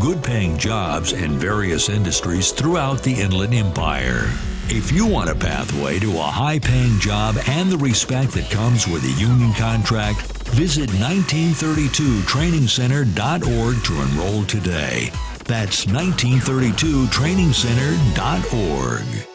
good-paying jobs in various industries throughout the Inland Empire. If you want a pathway to a high-paying job and the respect that comes with a union contract, visit 1932trainingcenter.org to enroll today. That's 1932trainingcenter.org.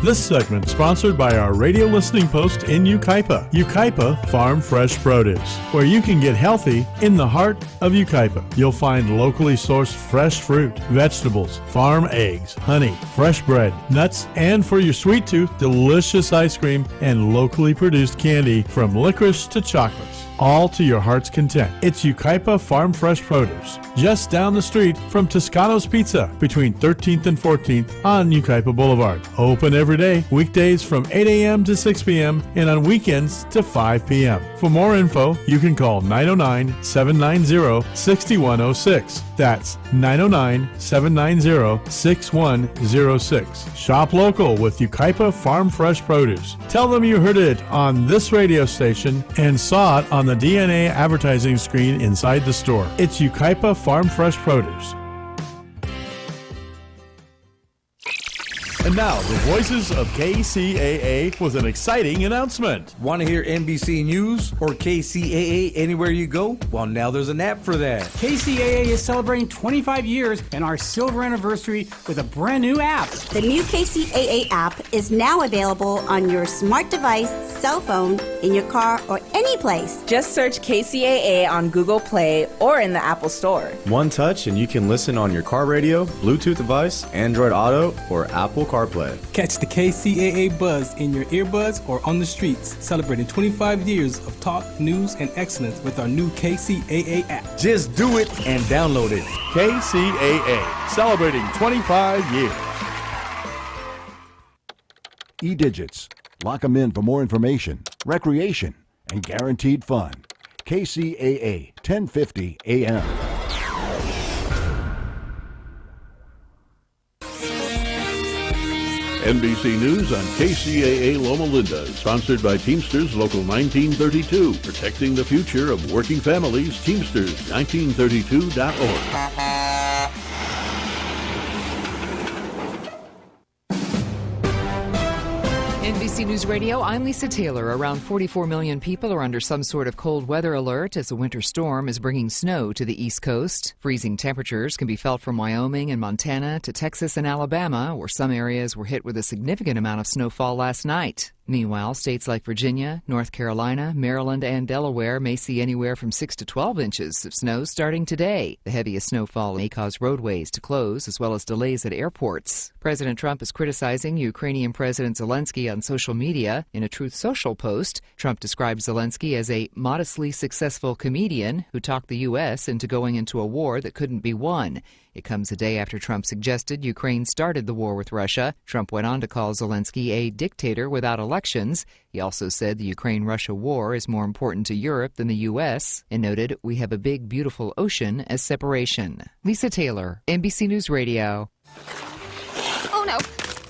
This segment sponsored by our radio listening post in Yucaipa, Yucaipa Farm Fresh Produce, where you can get healthy in the heart of Yucaipa. You'll find locally sourced fresh fruit, vegetables, farm eggs, honey, fresh bread, nuts, and for your sweet tooth, delicious ice cream and locally produced candy from licorice to chocolates. All to your heart's content. It's Yucaipa Farm Fresh Produce, just down the street from Toscano's Pizza, between 13th and 14th on Yucaipa Boulevard. Open every day, weekdays from 8 a.m. to 6 p.m. and on weekends to 5 p.m. For more info, you can call 909-790-6106. That's 909-790-6106. Shop local with Yucaipa Farm Fresh Produce. Tell them you heard it on this radio station and saw it on the DNA advertising screen inside the store. It's Yucaipa Farm Fresh Produce. And now, the voices of KCAA with an exciting announcement. Want to hear NBC News or KCAA anywhere you go? Well, now there's an app for that. KCAA is celebrating 25 years and our silver anniversary with a brand new app. The new KCAA app is now available on your smart device, cell phone, in your car, or any place. Just search KCAA on Google Play or in the Apple Store. One touch and you can listen on your car radio, Bluetooth device, Android Auto, or Apple CarPlay. Catch the KCAA buzz in your earbuds or on the streets, celebrating 25 years of talk, news, and excellence with our new KCAA app. Just do it and download it. KCAA, celebrating 25 years. E-Digits. Lock them in for more information, recreation, and guaranteed fun. KCAA, 1050 AM. NBC News on KCAA Loma Linda is sponsored by Teamsters Local 1932, protecting the future of working families. Teamsters 1932.org. NBC News Radio, I'm Lisa Taylor. Around 44 million people are under some sort of cold weather alert as a winter storm is bringing snow to the East Coast. Freezing temperatures can be felt from Wyoming and Montana to Texas and Alabama, where some areas were hit with a significant amount of snowfall last night. Meanwhile, states like Virginia, North Carolina, Maryland, and Delaware may see anywhere from 6 to 12 inches of snow starting today. The heaviest snowfall may cause roadways to close, as well as delays at airports. President Trump is criticizing Ukrainian President Zelensky on social media. In a Truth Social post, Trump described Zelensky as a modestly successful comedian who talked the U.S. into going into a war that couldn't be won. It comes a day after Trump suggested Ukraine started the war with Russia. Trump went on to call Zelensky a dictator without elections. He also said the Ukraine-Russia war is more important to Europe than the U.S. and noted, "We have a big, beautiful ocean as separation." Lisa Taylor, NBC News Radio. Oh no,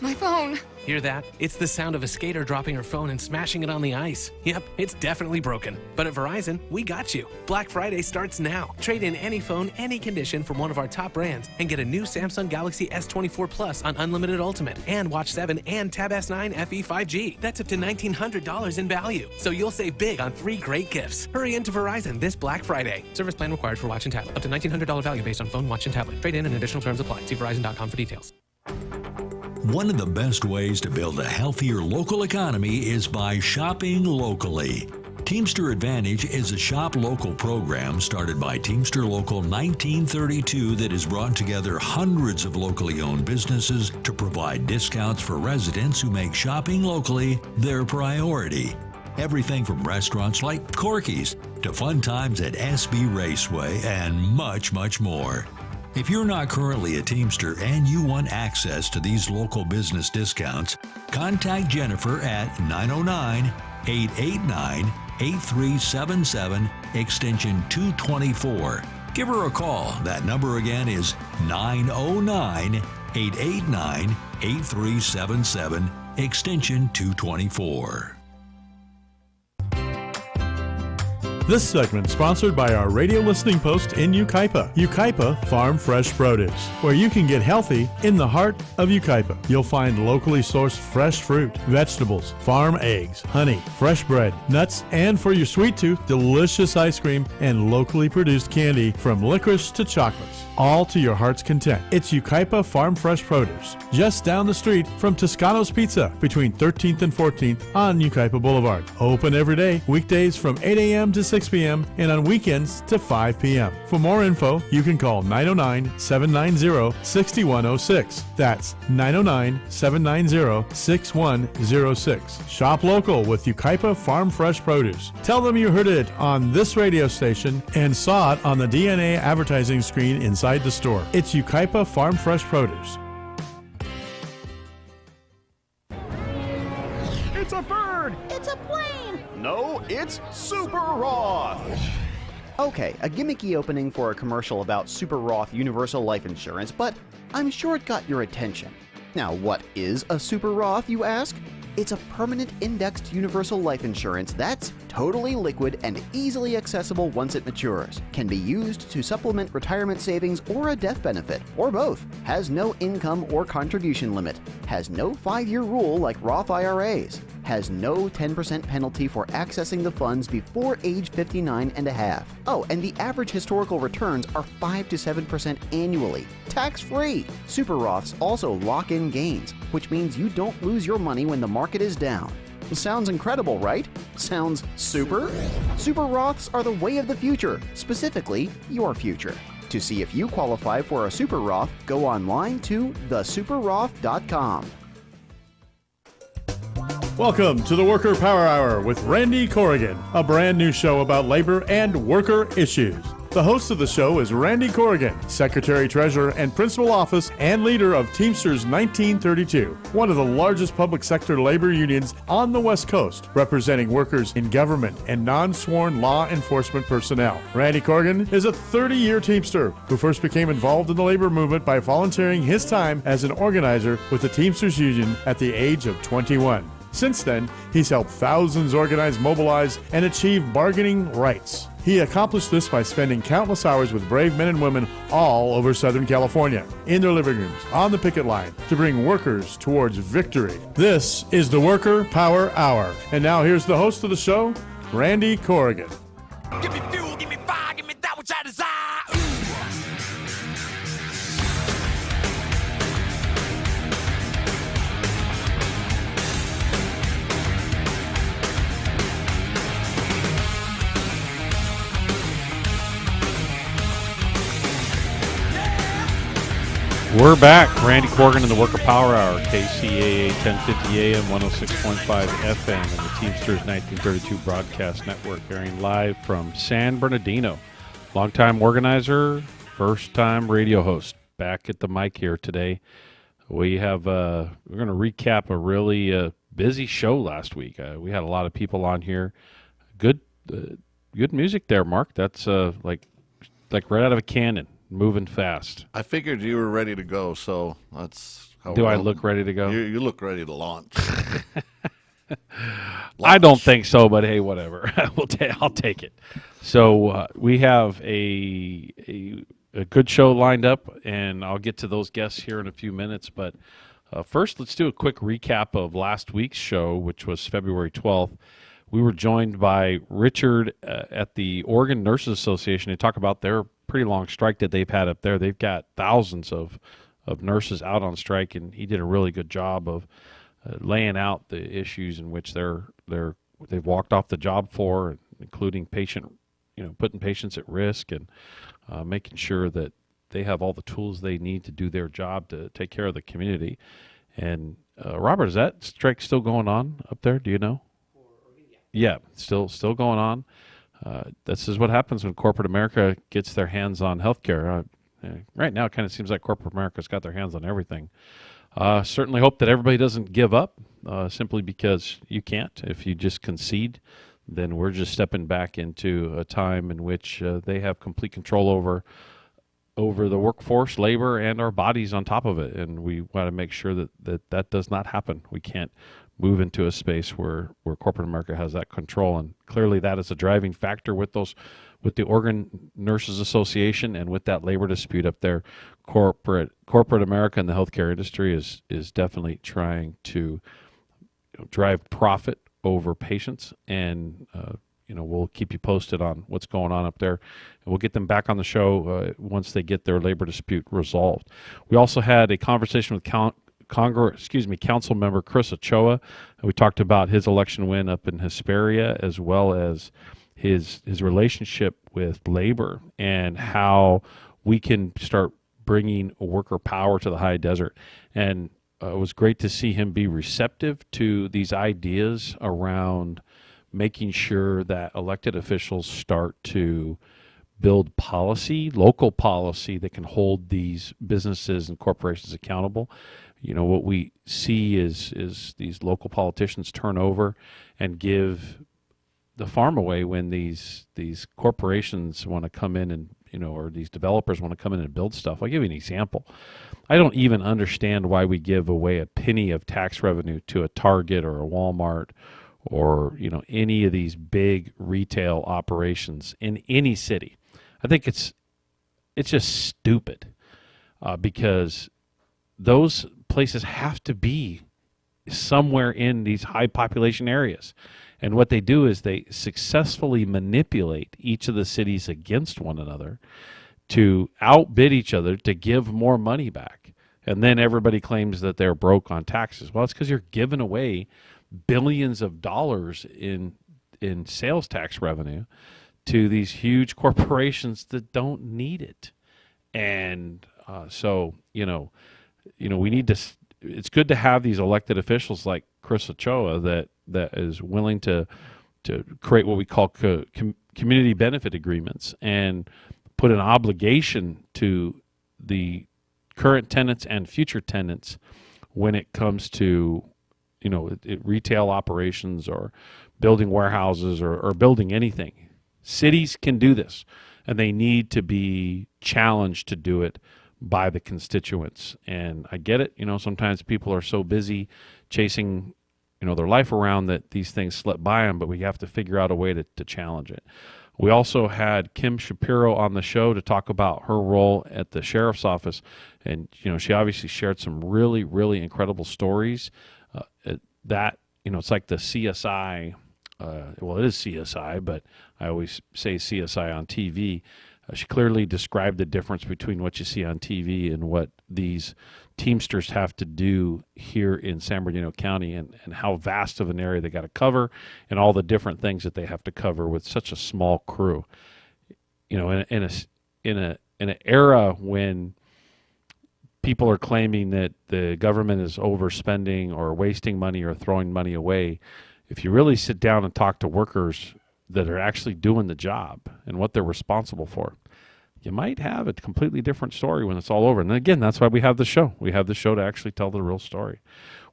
my phone. Hear that? It's the sound of a skater dropping her phone and smashing it on the ice. Yep, it's definitely broken. But at Verizon, we got you. Black Friday starts now. Trade in any phone, any condition from one of our top brands and get a new Samsung Galaxy S24 Plus on Unlimited Ultimate and Watch 7 and Tab S9 FE 5G. That's up to $1,900 in value. So you'll save big on 3 great gifts. Hurry into Verizon this Black Friday. Service plan required for watch and tablet. Up to $1,900 value based on phone, watch, and tablet. Trade in and additional terms apply. See Verizon.com for details. One of the best ways to build a healthier local economy is by shopping locally. Teamster Advantage is a shop local program started by Teamster Local 1932 that has brought together hundreds of locally owned businesses to provide discounts for residents who make shopping locally their priority. Everything from restaurants like Corky's to fun times at SB Raceway and much, much more. If you're not currently a Teamster and you want access to these local business discounts, contact Jennifer at 909-889-8377, extension 224. Give her a call. That number again is 909-889-8377, extension 224. This segment sponsored by our radio listening post in Yucaipa. Yucaipa Farm Fresh Produce, where you can get healthy in the heart of Yucaipa. You'll find locally sourced fresh fruit, vegetables, farm eggs, honey, fresh bread, nuts, and for your sweet tooth, delicious ice cream and locally produced candy from licorice to chocolates. All to your heart's content. It's Yucaipa Farm Fresh Produce, just down the street from Toscano's Pizza between 13th and 14th on Yucaipa Boulevard. Open every day, weekdays from 8 a.m. to 6 p.m. and on weekends to 5 p.m. For more info, you can call 909-790-6106. That's 909-790-6106. Shop local with Yucaipa Farm Fresh Produce. Tell them you heard it on this radio station and saw it on the DNA advertising screen inside the store. It's Yucaipa Farm Fresh Produce. It's a bird! It's a plane! No, it's Super Roth! Okay, a gimmicky opening for a commercial about Super Roth Universal Life Insurance, but I'm sure it got your attention. Now, what is a Super Roth, you ask? It's a permanent indexed universal life insurance that's totally liquid and easily accessible once it matures. Can be used to supplement retirement savings or a death benefit, or both. Has no income or contribution limit. Has no 5-year rule like Roth IRAs. Has no 10% penalty for accessing the funds before age 59 and a half. Oh, and the average historical returns are 5 to 7% annually, tax-free. Super Roths also lock in gains, which means you don't lose your money when the market is down. Sounds incredible, right? Sounds super? Super Roths are the way of the future, specifically your future. To see if you qualify for a Super Roth, go online to thesuperroth.com. Welcome to the Worker Power Hour with Randy Corrigan, a brand new show about labor and worker issues. The host of the show is Randy Corrigan, Secretary, Treasurer, and Principal Office and leader of Teamsters 1932, one of the largest public sector labor unions on the West Coast, representing workers in government and non-sworn law enforcement personnel. Randy Corrigan is a 30-year Teamster who first became involved in the labor movement by volunteering his time as an organizer with the Teamsters Union at the age of 21. Since then, he's helped thousands organize, mobilize, and achieve bargaining rights. He accomplished this by spending countless hours with brave men and women all over Southern California, in their living rooms, on the picket line, to bring workers towards victory. This is the Worker Power Hour. And now here's the host of the show, Randy Corrigan. Give me fuel, give me fire, give me that which I desire. We're back. Randy Corrigan in the Worker Power Hour, KCAA 1050 AM, 106.5 FM, and the Teamsters 1932 Broadcast Network, airing live from San Bernardino. Longtime organizer, first-time radio host. Back at the mic here today. We have we're going to recap a really busy show last week. We had a lot of people on here. Good music there, Mark. That's like right out of a cannon. Moving fast. I figured you were ready to go, so that's how. Do I look ready to go? You look ready to launch. I don't think so, but hey, whatever. I'll take it. So we have a good show lined up, and I'll get to those guests here in a few minutes. But first, let's do a quick recap of last week's show, which was February 12th. We were joined by Richard at the Oregon Nurses Association to talk about their pretty long strike that they've had up there. They've got thousands of nurses out on strike, and he did a really good job of laying out the issues in which they've walked off the job for, including putting patients at risk and making sure that they have all the tools they need to do their job to take care of the community. And Robert, is that strike still going on up there? Do you know? Yeah, still going on. This is what happens when corporate America gets their hands on healthcare. Right now, it kind of seems like corporate America's got their hands on everything. Certainly hope that everybody doesn't give up simply because you can't. If you just concede, then we're just stepping back into a time in which they have complete control over the workforce, labor, and our bodies on top of it. And we want to make sure that does not happen. We can't move into a space where corporate America has that control. And clearly that is a driving factor with the Oregon Nurses Association and with that labor dispute up there. Corporate America and the healthcare industry is definitely trying to drive profit over patients. And we'll keep you posted on what's going on up there, and we'll get them back on the show once they get their labor dispute resolved. We also had a conversation with Council Member Chris Ochoa. We talked about his election win up in Hesperia, as well as his relationship with labor and how we can start bringing worker power to the high desert. And it was great to see him be receptive to these ideas around making sure that elected officials start to build policy, local policy that can hold these businesses and corporations accountable. What we see is these local politicians turn over and give the farm away when these corporations want to come in and, or these developers want to come in and build stuff. I'll give you an example. I don't even understand why we give away a penny of tax revenue to a Target or a Walmart or, any of these big retail operations in any city. I think it's just stupid because those places have to be somewhere in these high population areas. And what they do is they successfully manipulate each of the cities against one another to outbid each other to give more money back. And then everybody claims that they're broke on taxes. Well, it's because you're giving away billions of dollars in sales tax revenue to these huge corporations that don't need it. And so we need to. It's good to have these elected officials like Chris Ochoa that is willing to create what we call community benefit agreements and put an obligation to the current tenants and future tenants when it comes to retail operations or building warehouses or building anything. Cities can do this, and they need to be challenged to do it by the constituents. And I get it. Sometimes people are so busy chasing their life around that these things slip by them, but we have to figure out a way to challenge it. We also had Kim Shapiro on the show to talk about her role at the sheriff's office. And, she obviously shared some really, really incredible stories that, it's like the CSI. Well, it is CSI, but I always say CSI on TV. She clearly described the difference between what you see on TV and what these Teamsters have to do here in San Bernardino County, and how vast of an area they got to cover, and all the different things that they have to cover with such a small crew. In an era when people are claiming that the government is overspending or wasting money or throwing money away, if you really sit down and talk to workers that are actually doing the job and what they're responsible for, you might have a completely different story when it's all over. And again, that's why we have the show. We have the show to actually tell the real story.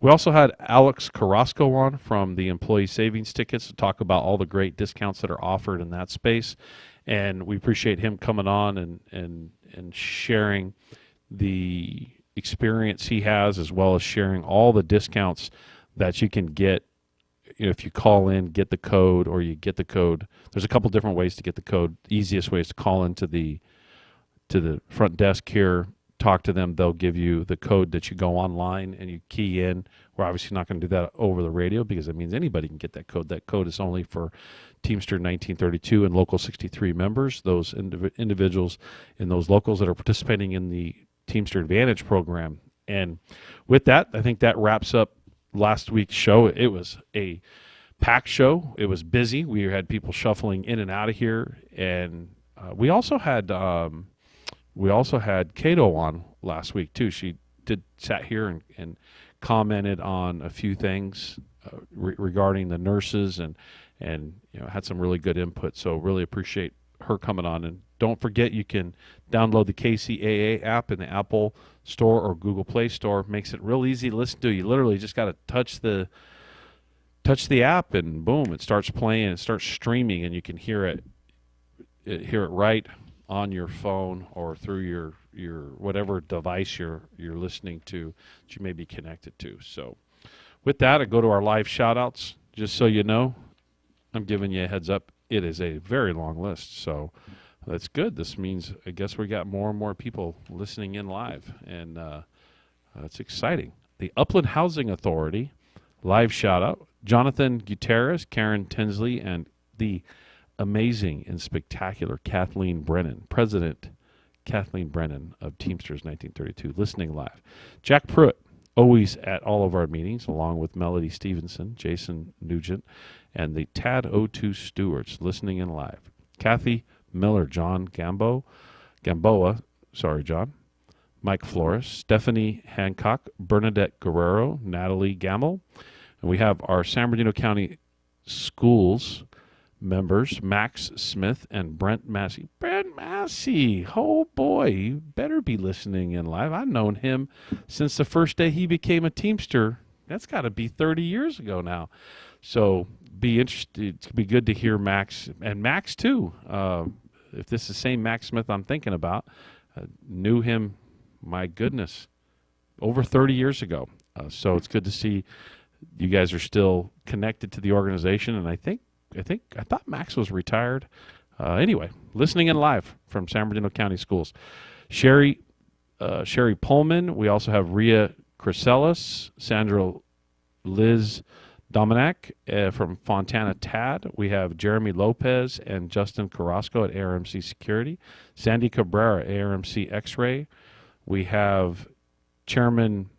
We also had Alex Carrasco on from the Employee Savings Tickets to talk about all the great discounts that are offered in that space. And we appreciate him coming on and sharing the experience he has, as well as sharing all the discounts that you can get if you call in, get the code, or you get the code. There's a couple different ways to get the code. The easiest way is to call into the front desk here, talk to them. They'll give you the code that you go online and you key in. We're obviously not going to do that over the radio because it means anybody can get that code. That code is only for Teamster 1932 and Local 63 members, those individuals in those locals that are participating in the Teamster Advantage program. And with that, I think that wraps up last week's show. It was a packed show. It was busy. We had people shuffling in and out of here, and we also had Cato on last week too. She sat here and commented on a few things regarding the nurses and had some really good input. So really appreciate her coming on. And don't forget, you can download the KCAA app in the Apple Store or Google Play Store. Makes it real easy to listen to. You literally just got to touch the app, and boom, it starts playing. It starts streaming, and you can hear it right on your phone or through your whatever device you're listening to that you may be connected to. So With that, I go to our live shout-outs. Just so you know, I'm giving you a heads up. It is a very long list, so that's good. This means I guess we got more and more people listening in live, and it's exciting. The Upland Housing Authority, live shout-out. Jonathan Gutierrez, Karen Tinsley, and the amazing and spectacular Kathleen Brennan, President Kathleen Brennan of Teamsters 1932, listening live. Jack Pruitt, always at all of our meetings, along with Melody Stevenson, Jason Nugent, and the TAD O2 stewards, listening in live. Kathy Miller, John Gamboa, Mike Flores, Stephanie Hancock, Bernadette Guerrero, Natalie Gamble, and we have our San Bernardino County Schools members, Max Smith and Brent Massey. Brent Massey, oh boy, you better be listening in live. I've known him since the first day he became a Teamster. That's got to be 30 years ago now. So be interested. It's be good to hear Max, and Max too. If this is the same Max Smith I'm thinking about, knew him, my goodness, over 30 years ago. So it's good to see you guys are still connected to the organization, and I thought Max was retired. Anyway, listening in live from San Bernardino County Schools. Sherry Pullman. We also have Rhea Chrysalis, Sandra Liz Dominic from Fontana TAD. We have Jeremy Lopez and Justin Carrasco at ARMC Security. Sandy Cabrera, ARMC X-Ray. We have Chairman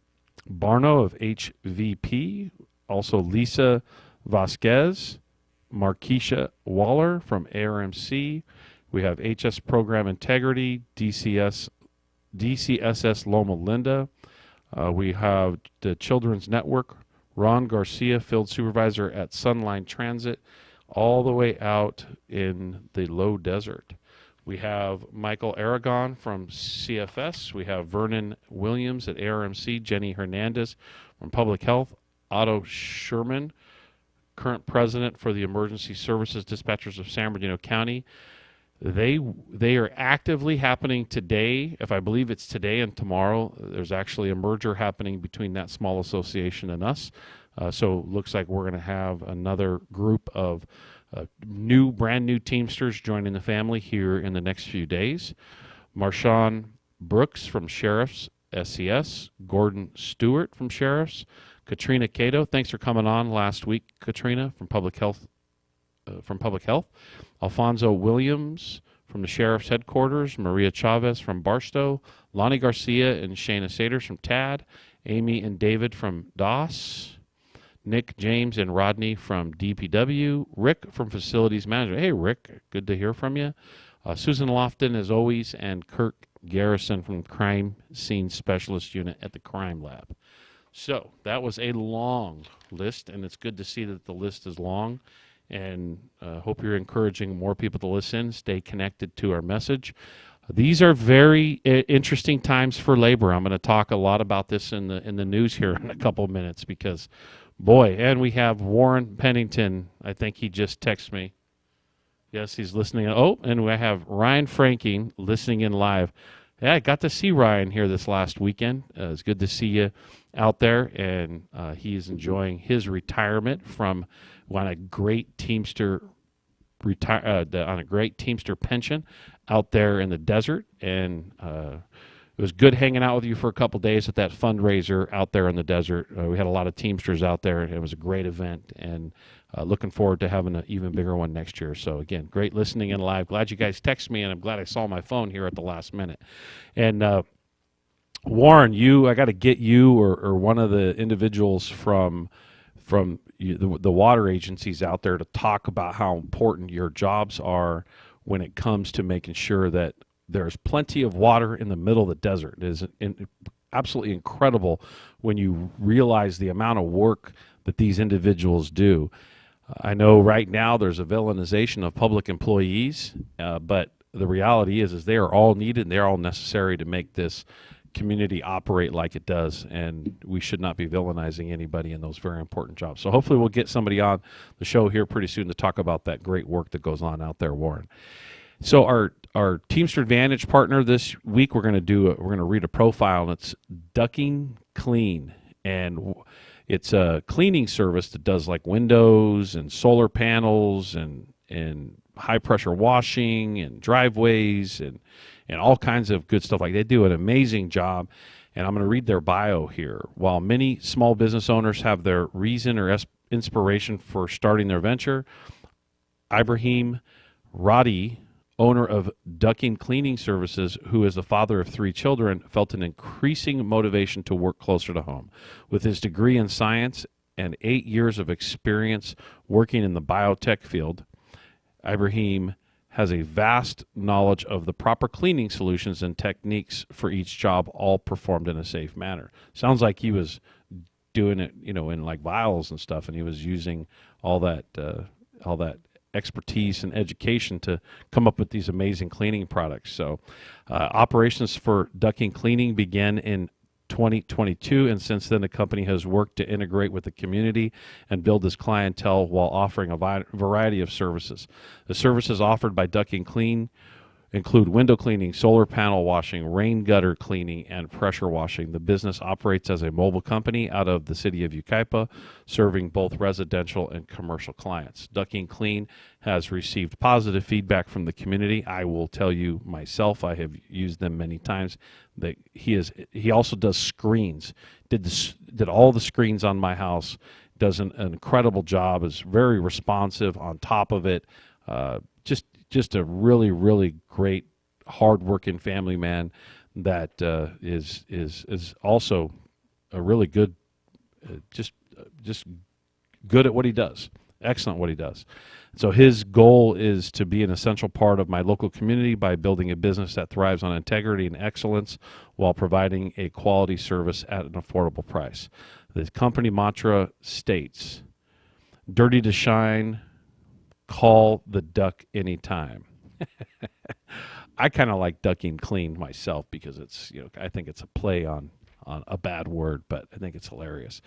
Barno of HVP. Also Lisa Vasquez, Markeisha Waller from ARMC. We have HS Program Integrity, DCSS Loma Linda. We have the Children's Network, Ron Garcia, Field Supervisor at Sunline Transit, all the way out in the low desert. We have Michael Aragon from CFS. We have Vernon Williams at ARMC, Jenny Hernandez from Public Health, Otto Sherman, current president for the Emergency Services Dispatchers of San Bernardino County. They are actively happening today. If I believe it's today and tomorrow, there's actually a merger happening between that small association and us. So looks like we're going to have another group of brand new Teamsters joining the family here in the next few days. Marshawn Brooks from Sheriff's SCS, Gordon Stewart from Sheriff's, Katrina Cato, thanks for coming on last week, Katrina, from Public Health. Alfonso Williams from the Sheriff's Headquarters, Maria Chavez from Barstow, Lonnie Garcia and Shayna Saders from TAD, Amy and David from DOS, Nick, James, and Rodney from DPW, Rick from Facilities Management. Hey, Rick, good to hear from you. Susan Lofton, as always, and Kirk Garrison from Crime Scene Specialist Unit at the Crime Lab. So that was a long list, and it's good to see that the list is long, and hope you're encouraging more people to listen, stay connected to our message. These are very interesting times for labor. I'm going to talk a lot about this in the news here in a couple of minutes because, boy, and we have Warren Pennington. I think he just texted me. Yes, he's listening. Oh, and we have Ryan Franking listening in live. Yeah, I got to see Ryan here this last weekend. It's good to see you out there, and he's enjoying his retirement from on a great Teamster pension out there in the desert. And it was good hanging out with you for a couple days at that fundraiser out there in the desert. We had a lot of Teamsters out there. It was a great event, and looking forward to having an even bigger one next year. So, again, great listening in live. Glad you guys text me, and I'm glad I saw my phone here at the last minute. And Warren, I got to get you or one of the individuals from the water agencies out there to talk about how important your jobs are when it comes to making sure that there's plenty of water in the middle of the desert. It is absolutely incredible when you realize the amount of work that these individuals do. I know right now there's a villainization of public employees, but the reality is they are all needed and they're all necessary to make this community operate like it does, and we should not be villainizing anybody in those very important jobs. So hopefully we'll get somebody on the show here pretty soon to talk about that great work that goes on out there, Warren. So our Teamster Advantage partner this week, we're going to read a profile, and it's Ducking Clean. And It's a cleaning service that does like windows and solar panels and high pressure washing and driveways and all kinds of good stuff. Like, they do an amazing job. And I'm going to read their bio here. While many small business owners have their reason or inspiration for starting their venture, Ibrahim Radi, owner of Ducking Cleaning Services, who is the father of 3 children, felt an increasing motivation to work closer to home. With his degree in science and 8 years of experience working in the biotech field, Ibrahim has a vast knowledge of the proper cleaning solutions and techniques for each job, all performed in a safe manner. Sounds like he was doing it, in like vials and stuff, and he was using all that expertise and education to come up with these amazing cleaning products. So, operations for Ducking Cleaning began in 2022, and since then the company has worked to integrate with the community and build this clientele while offering a variety of services. The services offered by Ducking Clean include window cleaning, solar panel washing, rain gutter cleaning, and pressure washing. The business operates as a mobile company out of the city of Yucaipa, serving both residential and commercial clients. Ducking Clean has received positive feedback from the community. I will tell you myself, I have used them many times. That he also does screens. Did all the screens on my house. Does an incredible job. Is very responsive on top of it. Just a really, really great, hard-working family man that is also a really good, just good at what he does. Excellent what he does. So his goal is to be an essential part of my local community by building a business that thrives on integrity and excellence while providing a quality service at an affordable price. The company mantra states, "Dirty to shine, call the duck anytime." I kind of like Ducking Clean myself because it's, I think it's a play on a bad word, but I think it's hilarious.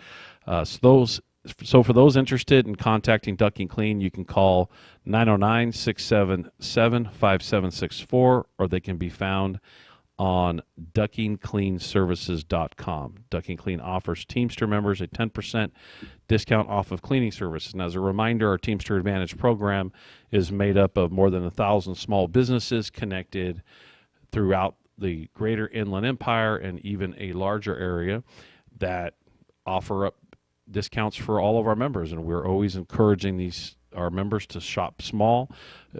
So for those interested in contacting Ducking Clean, you can call 909-677-5764, or they can be found on duckingcleanservices.com. Ducking Clean offers Teamster members a 10% discount off of cleaning services. And as a reminder, our Teamster Advantage program is made up of more than 1,000 small businesses connected throughout the greater Inland Empire and even a larger area that offer up discounts for all of our members. And we're always encouraging our members to shop small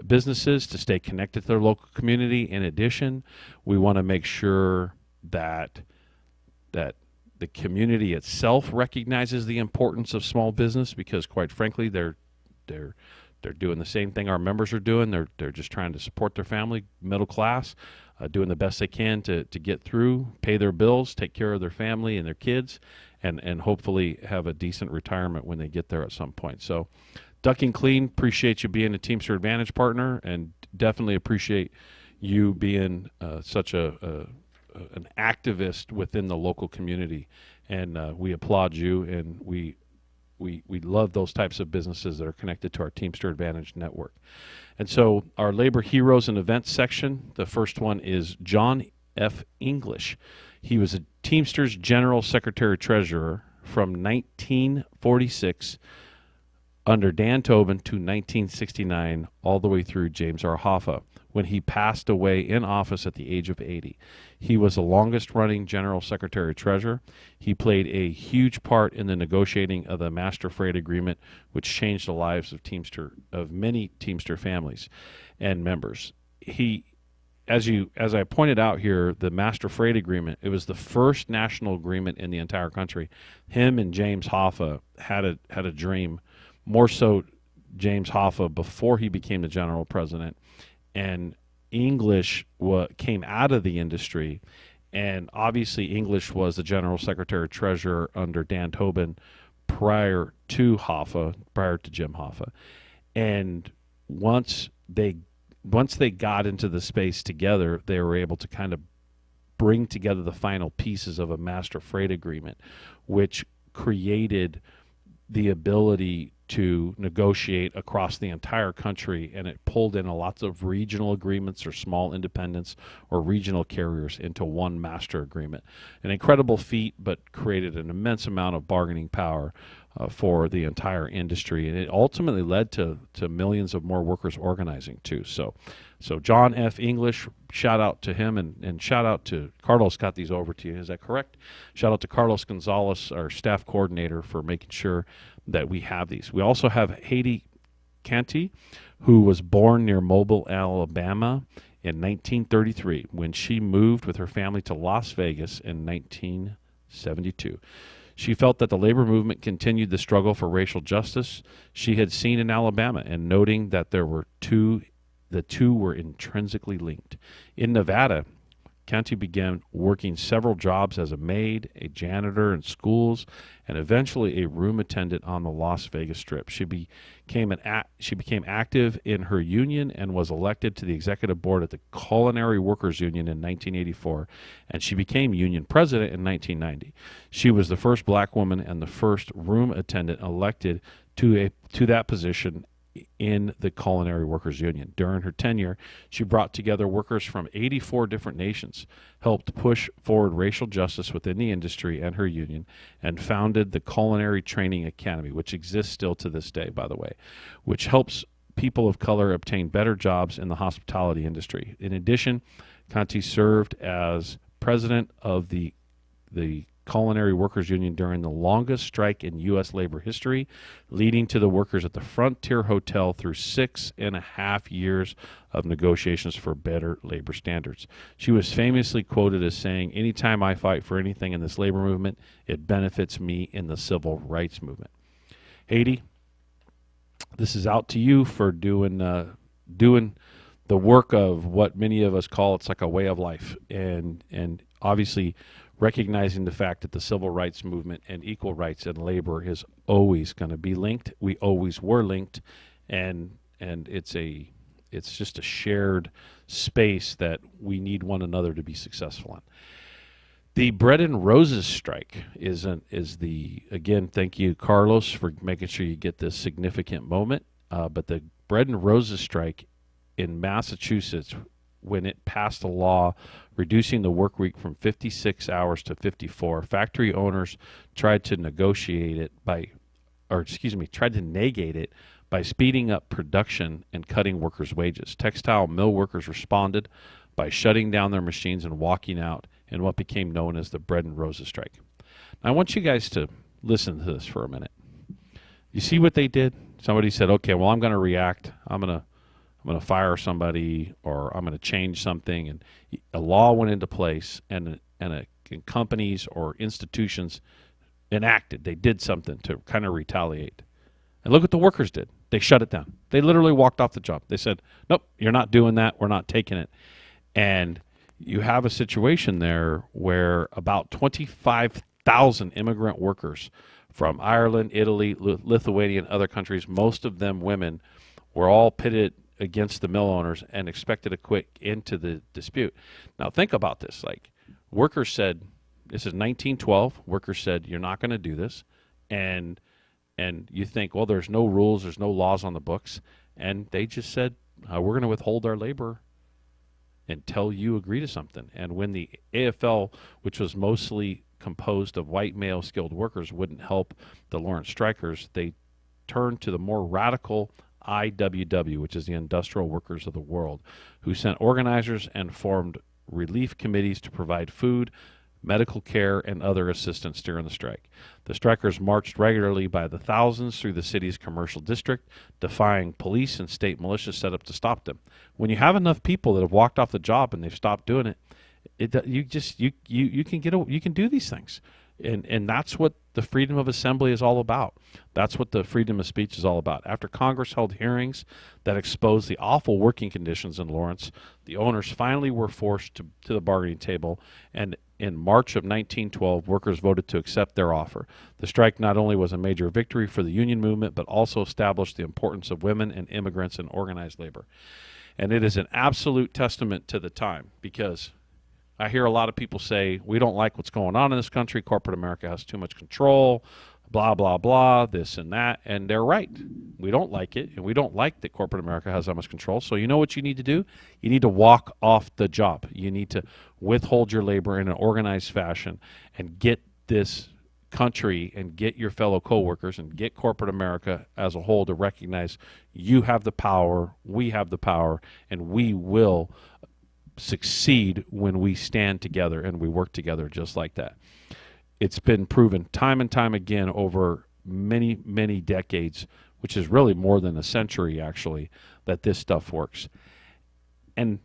businesses, to stay connected to their local community. In addition, we want to make sure that the community itself recognizes the importance of small business, because quite frankly, they're doing the same thing our members are doing. They're just trying to support their family, middle class, doing the best they can to get through, pay their bills, take care of their family and their kids, and hopefully have a decent retirement when they get there at some point. So Ducking Clean, appreciate you being a Teamster Advantage partner, and definitely appreciate you being such an activist within the local community. And we applaud you, and we love those types of businesses that are connected to our Teamster Advantage network. And so our Labor Heroes and Events section, the first one is John F. English. He was a Teamsters General Secretary-Treasurer from 1946 under Dan Tobin to 1969, all the way through James R. Hoffa, when he passed away in office at the age of 80. He was the longest-running General Secretary-Treasurer. He played a huge part in the negotiating of the Master Freight Agreement, which changed the lives of many Teamster families and members. As I pointed out here, the Master Freight Agreement, it was the first national agreement in the entire country. Him and James Hoffa had a dream, more so James Hoffa before he became the general president. And English came out of the industry, and obviously English was the General Secretary-Treasurer under Dan Tobin prior to Jim Hoffa. And once they got into the space together, they were able to kind of bring together the final pieces of a Master Freight Agreement, which created the ability to negotiate across the entire country, and it pulled in lots of regional agreements or small independents or regional carriers into one master agreement. An incredible feat, but created an immense amount of bargaining power for the entire industry, and it ultimately led to millions of more workers organizing too. So John F. English, shout out to him, and shout out to Carlos. Got these over to you, is that correct? Shout out to Carlos Gonzalez, our staff coordinator, for making sure that we have these. We also have Haiti Canty, who was born near Mobile, Alabama in 1933 when she moved with her family to Las Vegas in 1972. She felt that the labor movement continued the struggle for racial justice she had seen in Alabama, and noting that the two were intrinsically linked. In Nevada, Canty began working several jobs as a maid, a janitor in schools, and eventually a room attendant on the Las Vegas Strip. She became active in her union and was elected to the executive board at the Culinary Workers Union in 1984, and she became union president in 1990. She was the first black woman and the first room attendant elected to that position in the Culinary Workers Union. During her tenure, she brought together workers from 84 different nations, helped push forward racial justice within the industry and her union, and founded the Culinary Training Academy, which exists still to this day, by the way, which helps people of color obtain better jobs in the hospitality industry. In addition, Canty served as president of the Culinary Workers Union during the longest strike in U.S. labor history, leading to the workers at the Frontier Hotel through 6.5 years of negotiations for better labor standards. She was famously quoted as saying, "Anytime I fight for anything in this labor movement, it benefits me in the civil rights movement." Haiti, this is out to you for doing the work of what many of us call, it's like a way of life, and obviously recognizing the fact that the civil rights movement and equal rights and labor is always going to be linked. We always were linked, and it's just a shared space that we need one another to be successful in. The Bread and Roses strike again, thank you, Carlos, for making sure you get this significant moment. But the Bread and Roses strike in Massachusetts, when it passed a law reducing the work week from 56 hours to 54, factory owners tried to negate it by speeding up production and cutting workers' wages. Textile mill workers responded by shutting down their machines and walking out in what became known as the Bread and Roses strike. Now, I want you guys to listen to this for a minute. You see what they did? Somebody said, okay, well, I'm going to react. I'm going to fire somebody, or I'm going to change something, and a law went into place, and companies or institutions enacted. They did something to kind of retaliate. And look what the workers did. They shut it down. They literally walked off the job. They said, nope, you're not doing that. We're not taking it. And you have a situation there where about 25,000 immigrant workers from Ireland, Italy, Lithuania, and other countries, most of them women, were all pitted against the mill owners and expected to quit into the dispute. Now think about this. Like, workers said, this is 1912, workers said, you're not going to do this. And you think, well, there's no rules, there's no laws on the books. And they just said, we're going to withhold our labor until you agree to something. And when the AFL, which was mostly composed of white male skilled workers, wouldn't help the Lawrence strikers, they turned to the more radical IWW, which is the Industrial Workers of the World, who sent organizers and formed relief committees to provide food, medical care, and other assistance during the strike. The strikers marched regularly by the thousands through the city's commercial district, defying police and state militia set up to stop them. When you have enough people that have walked off the job and they've stopped doing it, you can do these things. And that's what the freedom of assembly is all about. That's what the freedom of speech is all about. After Congress held hearings that exposed the awful working conditions in Lawrence, the owners finally were forced to the bargaining table, and in March of 1912, workers voted to accept their offer. The strike not only was a major victory for the union movement, but also established the importance of women and immigrants in organized labor. And it is an absolute testament to the time, because I hear a lot of people say, we don't like what's going on in this country. Corporate America has too much control. blah, blah, blah, this and that, and they're right. We don't like it, and we don't like that corporate America has that much control. So you know what you need to do? You need to walk off the job. You need to withhold your labor in an organized fashion and get this country and get your fellow coworkers and get corporate America as a whole to recognize you have the power, we have the power, and we will succeed when we stand together and we work together just like that. It's been proven time and time again over many, many decades, which is really more than a century actually, that this stuff works. And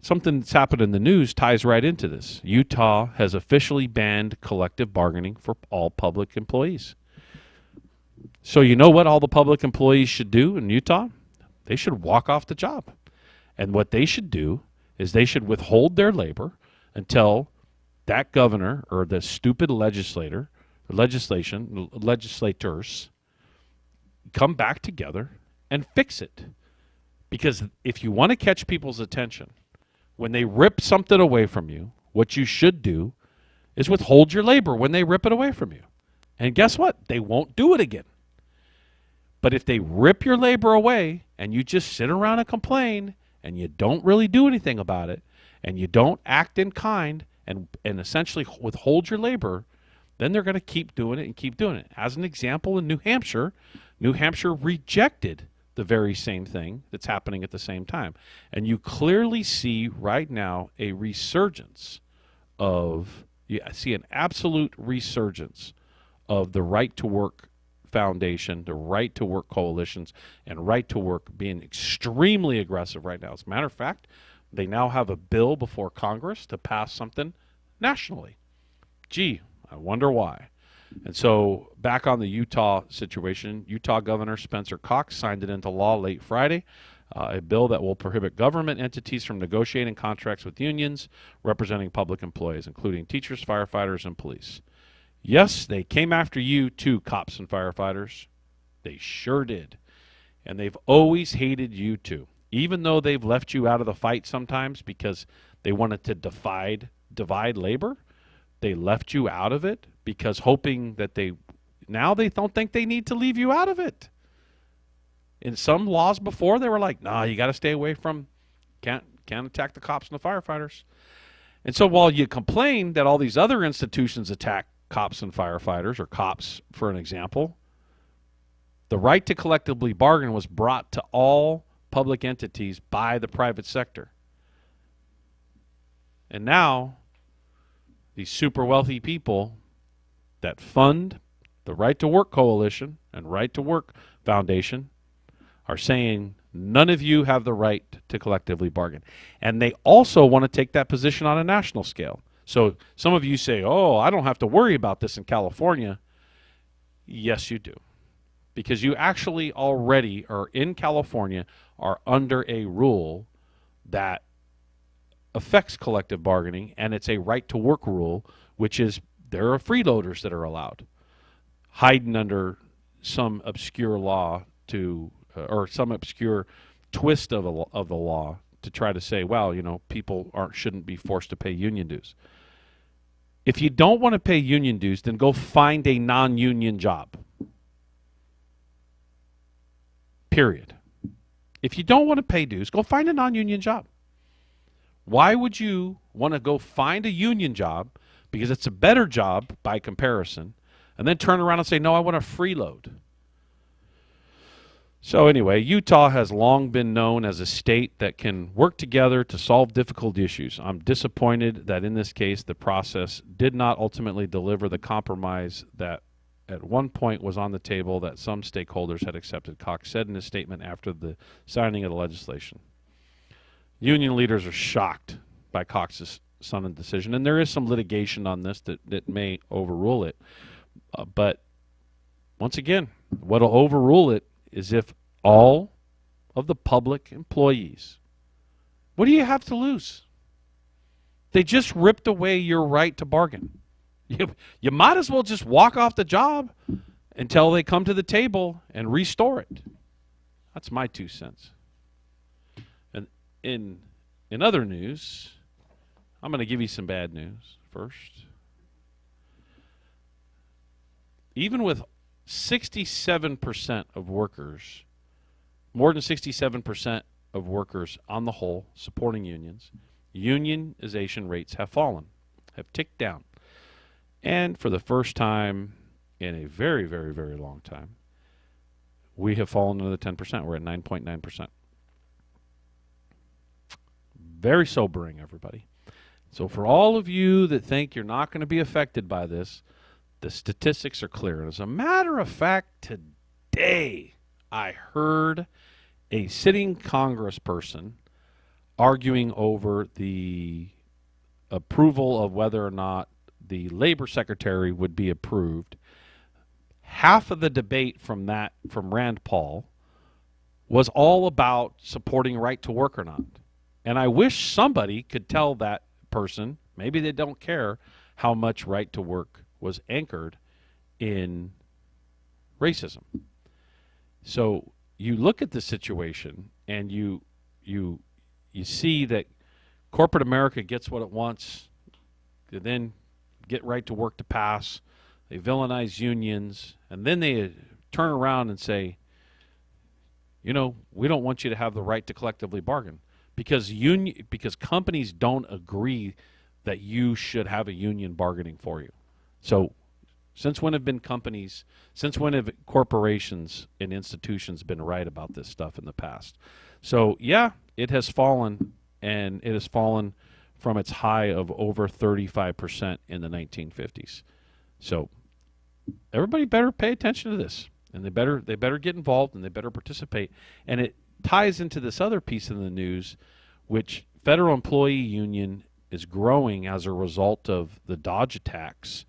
something that's happened in the news ties right into this. Utah has officially banned collective bargaining for all public employees. So you know what all the public employees should do in Utah? They should walk off the job. And what they should do is they should withhold their labor until that governor or the stupid legislators come back together and fix it. Because if you want to catch people's attention, when they rip something away from you, what you should do is withhold your labor when they rip it away from you. And guess what? They won't do it again. But if they rip your labor away and you just sit around and complain and you don't really do anything about it and you don't act in kind and essentially withhold your labor, then they're going to keep doing it and keep doing it. As an example, in New Hampshire rejected the very same thing that's happening at the same time. And you clearly see right now a resurgence of, I see an absolute resurgence of the Right to Work Foundation, the Right to Work coalitions, and Right to Work being extremely aggressive right now. As a matter of fact, they now have a bill before Congress to pass something nationally. Gee, I wonder why. And so back on the Utah situation, Utah Governor Spencer Cox signed it into law late Friday, a bill that will prohibit government entities from negotiating contracts with unions representing public employees, including teachers, firefighters, and police. Yes, they came after you too, cops and firefighters. They sure did. And they've always hated you too. Even though they've left you out of the fight sometimes because they wanted to divide labor, they left you out of it because hoping that they don't think they need to leave you out of it. In some laws before, they were like, nah, you got to stay away from, can't attack the cops and the firefighters. And so while you complain that all these other institutions attack cops and firefighters, or cops, for an example, the right to collectively bargain was brought to all public entities by the private sector. And now, these super wealthy people that fund the Right to Work Coalition and Right to Work Foundation are saying none of you have the right to collectively bargain. And they also want to take that position on a national scale. So some of you say, oh, I don't have to worry about this in California. Yes, you do. Because you actually already are in California are under a rule that affects collective bargaining, and it's a right to work rule, which is there are freeloaders that are allowed, hiding under some obscure law or some obscure twist of the law to try to say, well, people shouldn't be forced to pay union dues. If you don't want to pay union dues, then go find a non-union job. Period. If you don't want to pay dues, go find a non-union job. Why would you want to go find a union job, because it's a better job by comparison, and then turn around and say, no, I want a freeload? So anyway, Utah has long been known as a state that can work together to solve difficult issues. I'm disappointed that in this case the process did not ultimately deliver the compromise that at one point was on the table that some stakeholders had accepted, Cox said in his statement after the signing of the legislation. Union leaders are shocked by Cox's sudden decision, and there is some litigation on this that may overrule it. But once again, what will overrule it is if all of the public employees, what do you have to lose? They just ripped away your right to bargain. You might as well just walk off the job until they come to the table and restore it. That's my 2 cents. And in other news, I'm going to give you some bad news first. Even with 67% of workers, more than 67% of workers on the whole supporting unions, unionization rates have fallen, have ticked down. And for the first time in a very, very, very long time, we have fallen into the 10%. We're at 9.9%. Very sobering, everybody. So for all of you that think you're not going to be affected by this, the statistics are clear. And as a matter of fact, today I heard a sitting congressperson arguing over the approval of whether or not the labor secretary would be approved. Half of the debate from Rand Paul was all about supporting right to work or not. And I wish somebody could tell that person, maybe they don't care, how much right to work was anchored in racism. So you look at the situation and you see that corporate America gets what it wants. They then get right to work to pass. They villainize unions, and then they turn around and say, you know, we don't want you to have the right to collectively bargain because companies don't agree that you should have a union bargaining for you. So since when have corporations and institutions been right about this stuff in the past? So yeah, it has fallen, and it has fallen from its high of over 35% in the 1950s. So everybody better pay attention to this, and they better get involved, and they better participate. And it ties into this other piece in the news, which federal employee union is growing as a result of the Dodge attacks,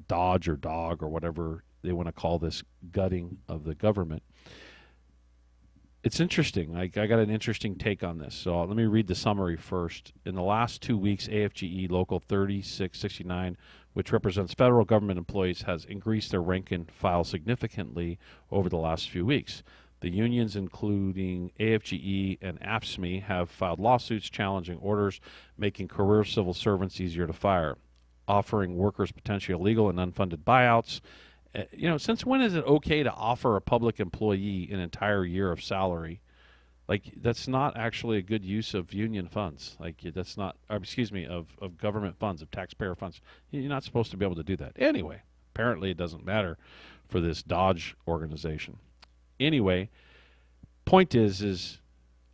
Dodge or Dog or whatever they want to call this gutting of the government. It's interesting. I got an interesting take on this. So let me read the summary first. In the last 2 weeks, AFGE Local 3669, which represents federal government employees, has increased their rank and file significantly over the last few weeks. The unions, including AFGE and AFSCME, have filed lawsuits challenging orders, making career civil servants easier to fire, offering workers potentially illegal and unfunded buyouts. Since when is it okay to offer a public employee an entire year of salary? Like, that's not actually a good use of union funds. Like, that's not, of government funds, of taxpayer funds. You're not supposed to be able to do that. Anyway, apparently it doesn't matter for this Dodge organization. Anyway, point is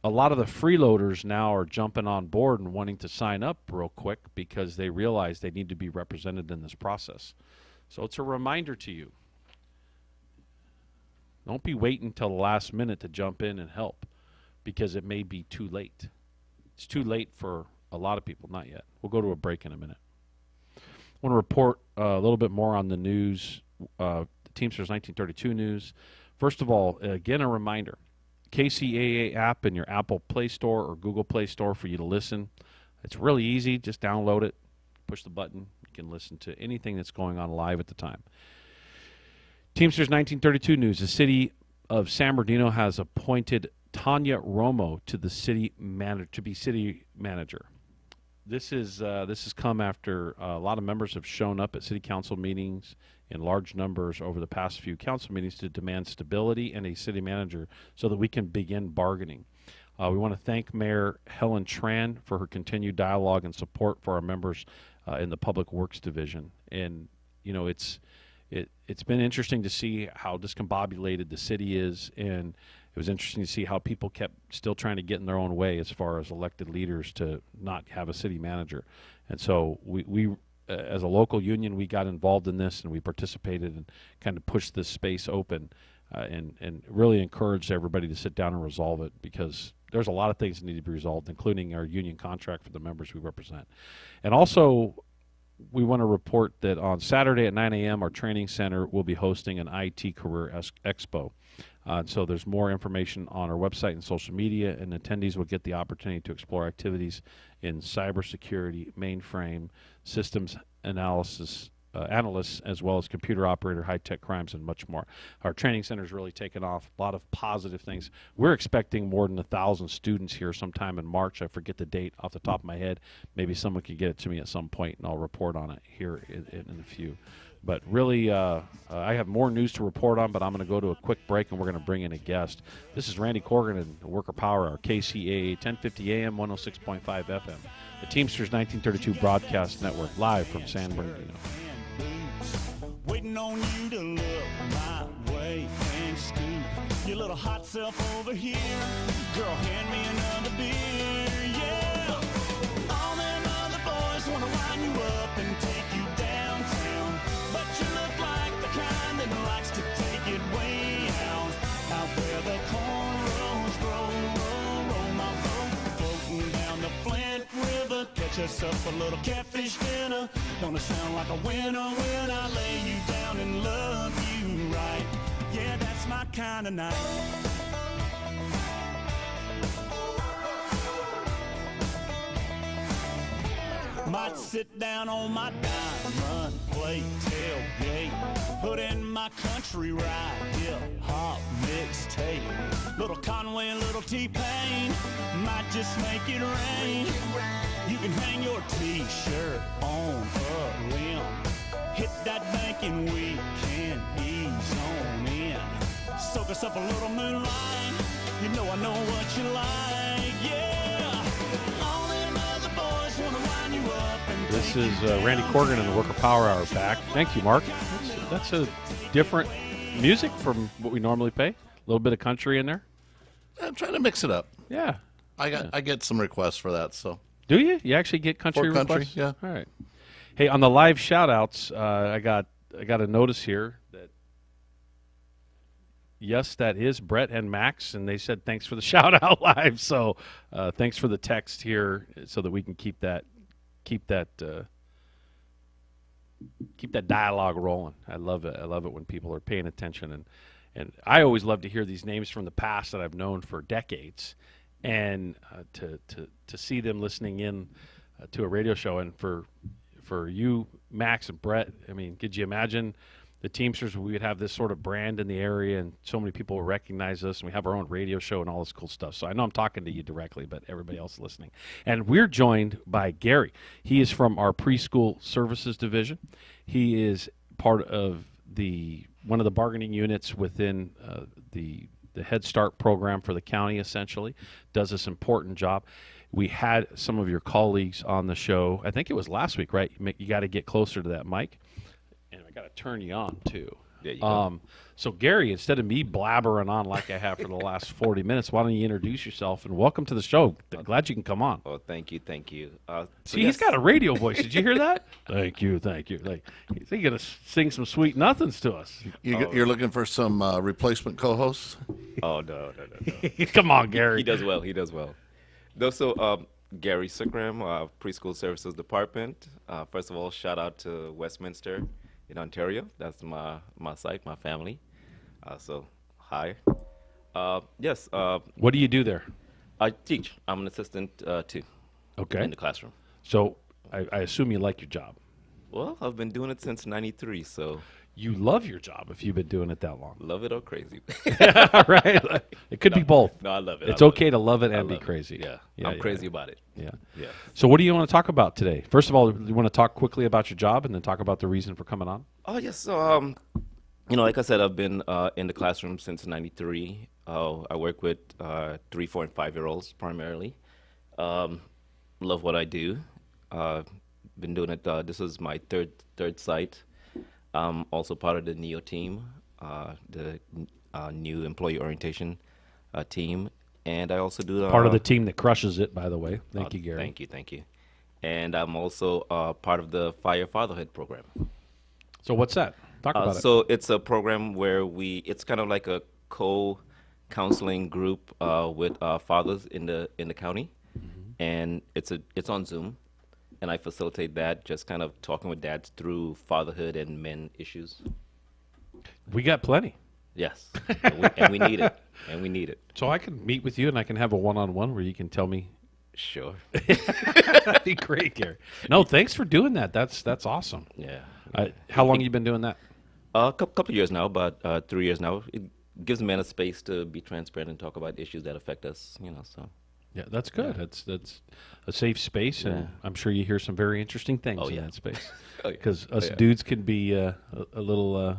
a lot of the freeloaders now are jumping on board and wanting to sign up real quick because they realize they need to be represented in this process. So it's a reminder to you. Don't be waiting until the last minute to jump in and help, because it may be too late. It's too late for a lot of people. Not yet. We'll go to a break in a minute. I want to report a little bit more on the news, the Teamsters 1932 news. First of all, again, a reminder, KCAA app in your Apple Play Store or Google Play Store for you to listen. It's really easy. Just download it, push the button. You can listen to anything that's going on live at the time. Teamsters 1932 news. The city of San Bernardino has appointed Tanya Romo to the city to be city manager. This has come after a lot of members have shown up at city council meetings in large numbers over the past few council meetings to demand stability and a city manager so that we can begin bargaining. We want to thank Mayor Helen Tran for her continued dialogue and support for our members in the Public Works Division. And it's been interesting to see how discombobulated the city is, and it was interesting to see how people kept still trying to get in their own way as far as elected leaders to not have a city manager. And so we as a local union, we got involved in this, and we participated and kind of pushed this space open and really encouraged everybody to sit down and resolve it, because there's a lot of things that need to be resolved, including our union contract for the members we represent. And also, we want to report that on Saturday at 9 a.m., our training center will be hosting an IT Career Expo. So there's more information on our website and social media, and attendees will get the opportunity to explore activities in cybersecurity, mainframe, systems analysis, analysts, as well as computer operator, high-tech crimes, and much more. Our training center is really taken off. A lot of positive things. We're expecting more than 1,000 students here sometime in March. I forget the date off the top of my head. Maybe someone could get it to me at some point, and I'll report on it here in a few. But really, I have more news to report on, but I'm going to go to a quick break, and we're going to bring in a guest. This is Randy Corrigan and Worker Power Hour, KCAA, 1050 AM, 106.5 FM. The Teamsters 1932 Broadcast Network, live from San Bernardino. Waiting on you to look my way and scoop your little hot self over here. Girl, hand me another beer, yeah. All them other boys want to line you up and take you downtown, but you look like the kind that likes to take it way out where the cornrows grow, roll my boat, floating down the Flint River. Catch us up a little catfish dinner. Gonna sound like a winner when I lay you down and love you right. Yeah, that's my kind of night. Might sit down on my diamond plate tailgate, put in my country ride, hip-hop mixtape. Little Conway and little T-Pain, might just make it rain. You can hang your T-shirt on a limb. Hit that bank and we can ease on in. Soak us up a little moonlight. You know I know what you like, yeah. All them other boys wanna line you up and This is Randy Corrigan and the Worker Power Hour back. Thank you, Mark. That's a different music from what we normally play. A little bit of country in there. I'm trying to mix it up. Yeah. I get some requests for that, so. Do you? You actually get country requests? Country, yeah. All right. Hey, on the live shout-outs, I got a notice here that, yes, that is Brett and Max, and they said thanks for the shout-out live. So thanks for the text here so that we can keep that dialogue rolling. I love it. I love it when people are paying attention. And I always love to hear these names from the past that I've known for decades, and to see them listening in to a radio show. And for you, Max and Brett, I mean, could you imagine the Teamsters? We would have this sort of brand in the area, and so many people will recognize us, and we have our own radio show and all this cool stuff. So I know I'm talking to you directly, but everybody else listening. And we're joined by Gary. He is from our preschool services division. He is part of one of the bargaining units within the Head Start program for the county, essentially. Does this important job. We had some of your colleagues on the show. I think it was last week, right? You got to get closer to that mic. And I got to turn you on, too. There you go. So, Gary, instead of me blabbering on like I have for the last 40 minutes, why don't you introduce yourself and welcome to the show. Glad you can come on. Oh, thank you. See, he's got a radio voice. Did you hear that? Thank you. Like, he's going to sing some sweet nothings to us. You're looking for some replacement co-hosts? Oh, no. Come on, Gary. He does well. So, Gary Sickram, Preschool Services Department. First of all, shout out to Westminster in Ontario. That's my site, my family. So, hi. Yes. What do you do there? I teach. I'm an assistant, too. Okay. In the classroom. So, I assume you like your job. Well, I've been doing it since '93, so. You love your job if you've been doing it that long. Love it or crazy. Right? It could be both. No, I love it. It's okay to love it and be crazy. Yeah. I'm crazy about it. Yeah. Yeah. So what do you want to talk about today? First of all, you want to talk quickly about your job and then talk about the reason for coming on? Oh, yes. So, like I said, I've been in the classroom since '93. I work with 3, 4, and 5-year-olds primarily. Love what I do. Been doing it. This is my third site. I'm also part of the NEO team, the new employee orientation team, and I also do part of the team that crushes it. By the way, thank you, Gary. Thank you. And I'm also part of the Fire Fatherhood program. So what's that? Talk about it. So it's a program where it's kind of like a co-counseling group with fathers in the county, and it's on Zoom. And I facilitate that, just kind of talking with dads through fatherhood and men issues. We got plenty. Yes, and we need it. And we need it. So I can meet with you, and I can have a one-on-one where you can tell me. Sure. That'd be great, Gary. No, thanks for doing that. That's awesome. Yeah. How long you been doing that? A couple of years now, about 3 years now. It gives men a space to be transparent and talk about issues that affect us, so. Yeah, that's good. That's a safe space, and I'm sure you hear some very interesting things in that space. Because us dudes can be a little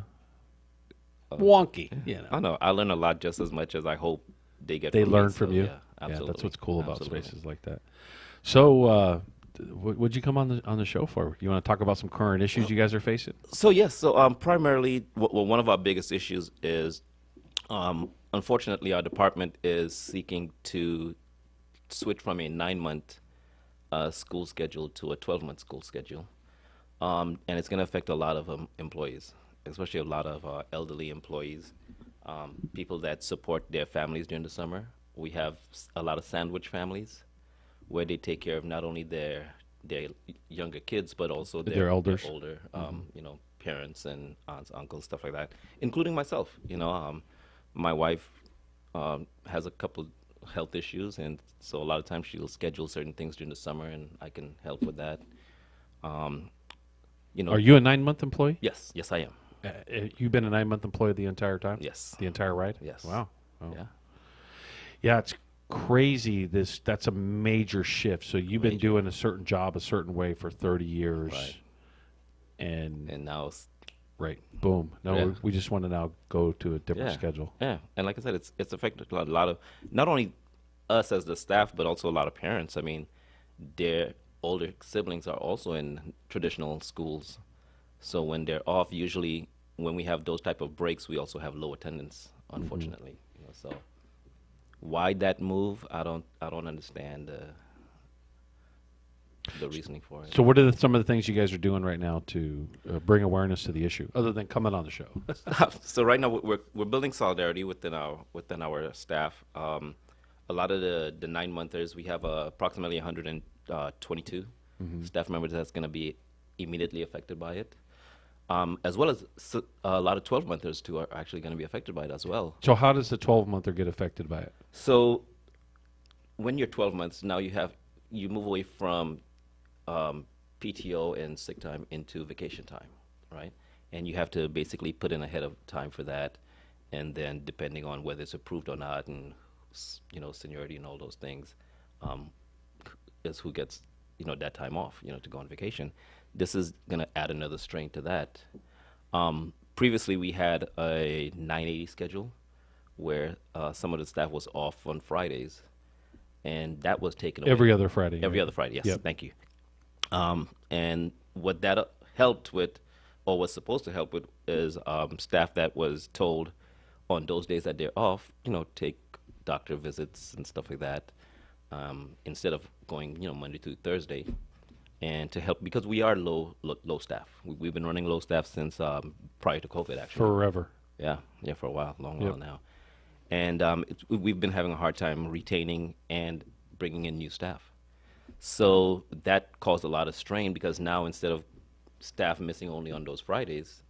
wonky. I know. I learn a lot just as much as I hope they get. They from learn me, from so, you. Yeah, absolutely. That's what's cool about Absolutely. spaces like that. So, what'd you come on the show for? You want to talk about some current issues you guys are facing? So yes, primarily, one of our biggest issues is, unfortunately, our department is seeking to switch from a 9-month school schedule to a 12-month school schedule, and it's going to affect a lot of employees, especially a lot of elderly employees, people that support their families during the summer. We have a lot of sandwich families where they take care of not only their younger kids, but also Their elders. their older, parents and aunts, uncles, stuff like that, including myself. My wife has a couple health issues, and so a lot of times she'll schedule certain things during the summer, and I can help with that. Are you a 9-month employee? Yes, I am. You've been a 9-month employee the entire time? Yes. The entire ride? Yes. Wow. Oh. Yeah. Yeah, it's crazy. That's a major shift. So you've been doing a certain job a certain way for 30 years. Right. And now it's right. Boom. No, Yeah. we just want to now go to a different schedule. Yeah, and like I said, it's affected a lot of not only us as the staff, but also a lot of parents. I mean, their older siblings are also in traditional schools, so when they're off, usually when we have those type of breaks, we also have low attendance, unfortunately. So why that move? I don't understand the reasoning for it. So what are some of the things you guys are doing right now to bring awareness to the issue, other than coming on the show? So right now we're building solidarity within our staff. A lot of the 9-monthers, we have approximately 122 staff members that's going to be immediately affected by it, as well as a lot of 12-monthers too are actually going to be affected by it as well. So how does the 12-monther get affected by it? So when you're 12 months, now you move away from PTO and sick time into vacation time, right? And you have to basically put in ahead of time for that, and then depending on whether it's approved or not, and seniority and all those things, is who gets that time off, to go on vacation. This is going to add another strain to that. Previously, we had a 980 schedule where some of the staff was off on Fridays, and that was taken away. Every other Friday. Every right? other Friday, yes. Yep. Thank you. And what that helped with, or was supposed to help with, is staff that was told on those days that they're off, take doctor visits and stuff like that, instead of going, Monday through Thursday, and to help, because we are low staff. We've been running low staff since prior to COVID, actually. Forever. Yeah, for a while, long Yep. while now. And we've been having a hard time retaining and bringing in new staff. So that caused a lot of strain, because now instead of staff missing only on those Fridays,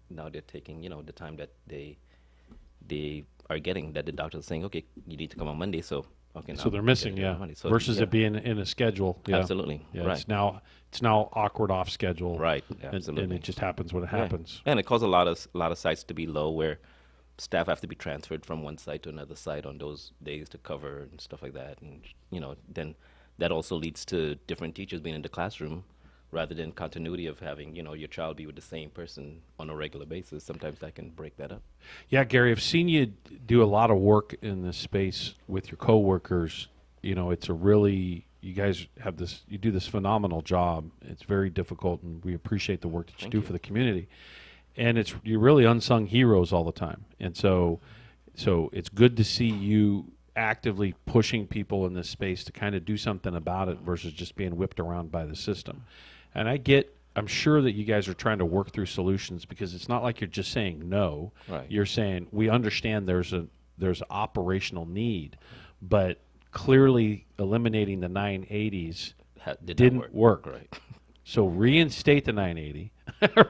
now they're taking, the time that they are getting, that the doctor's saying, okay, you need to come on Monday, so okay. So they're missing, yeah. So, versus it being in a schedule. Yeah. Absolutely, Yeah, right. It's now awkward off schedule. Right, and absolutely. it just happens when it Yeah. happens. And it caused a lot of sites to be low, where staff have to be transferred from one site to another site on those days to cover and stuff like that. And then that also leads to different teachers being in the classroom, rather than continuity of having your child be with the same person on a regular basis. Sometimes that can break that up. Yeah, Gary, I've seen you do a lot of work in this space with your coworkers. It's you guys you do this phenomenal job. It's very difficult, and we appreciate the work that you do for the community. And you're really unsung heroes all the time. And so it's good to see you actively pushing people in this space to kind of do something about it versus just being whipped around by the system. And I'm sure that you guys are trying to work through solutions, because it's not like you're just saying no. Right. You're saying, we understand there's an operational need, but clearly eliminating the 980s didn't work. Right. So reinstate the 980.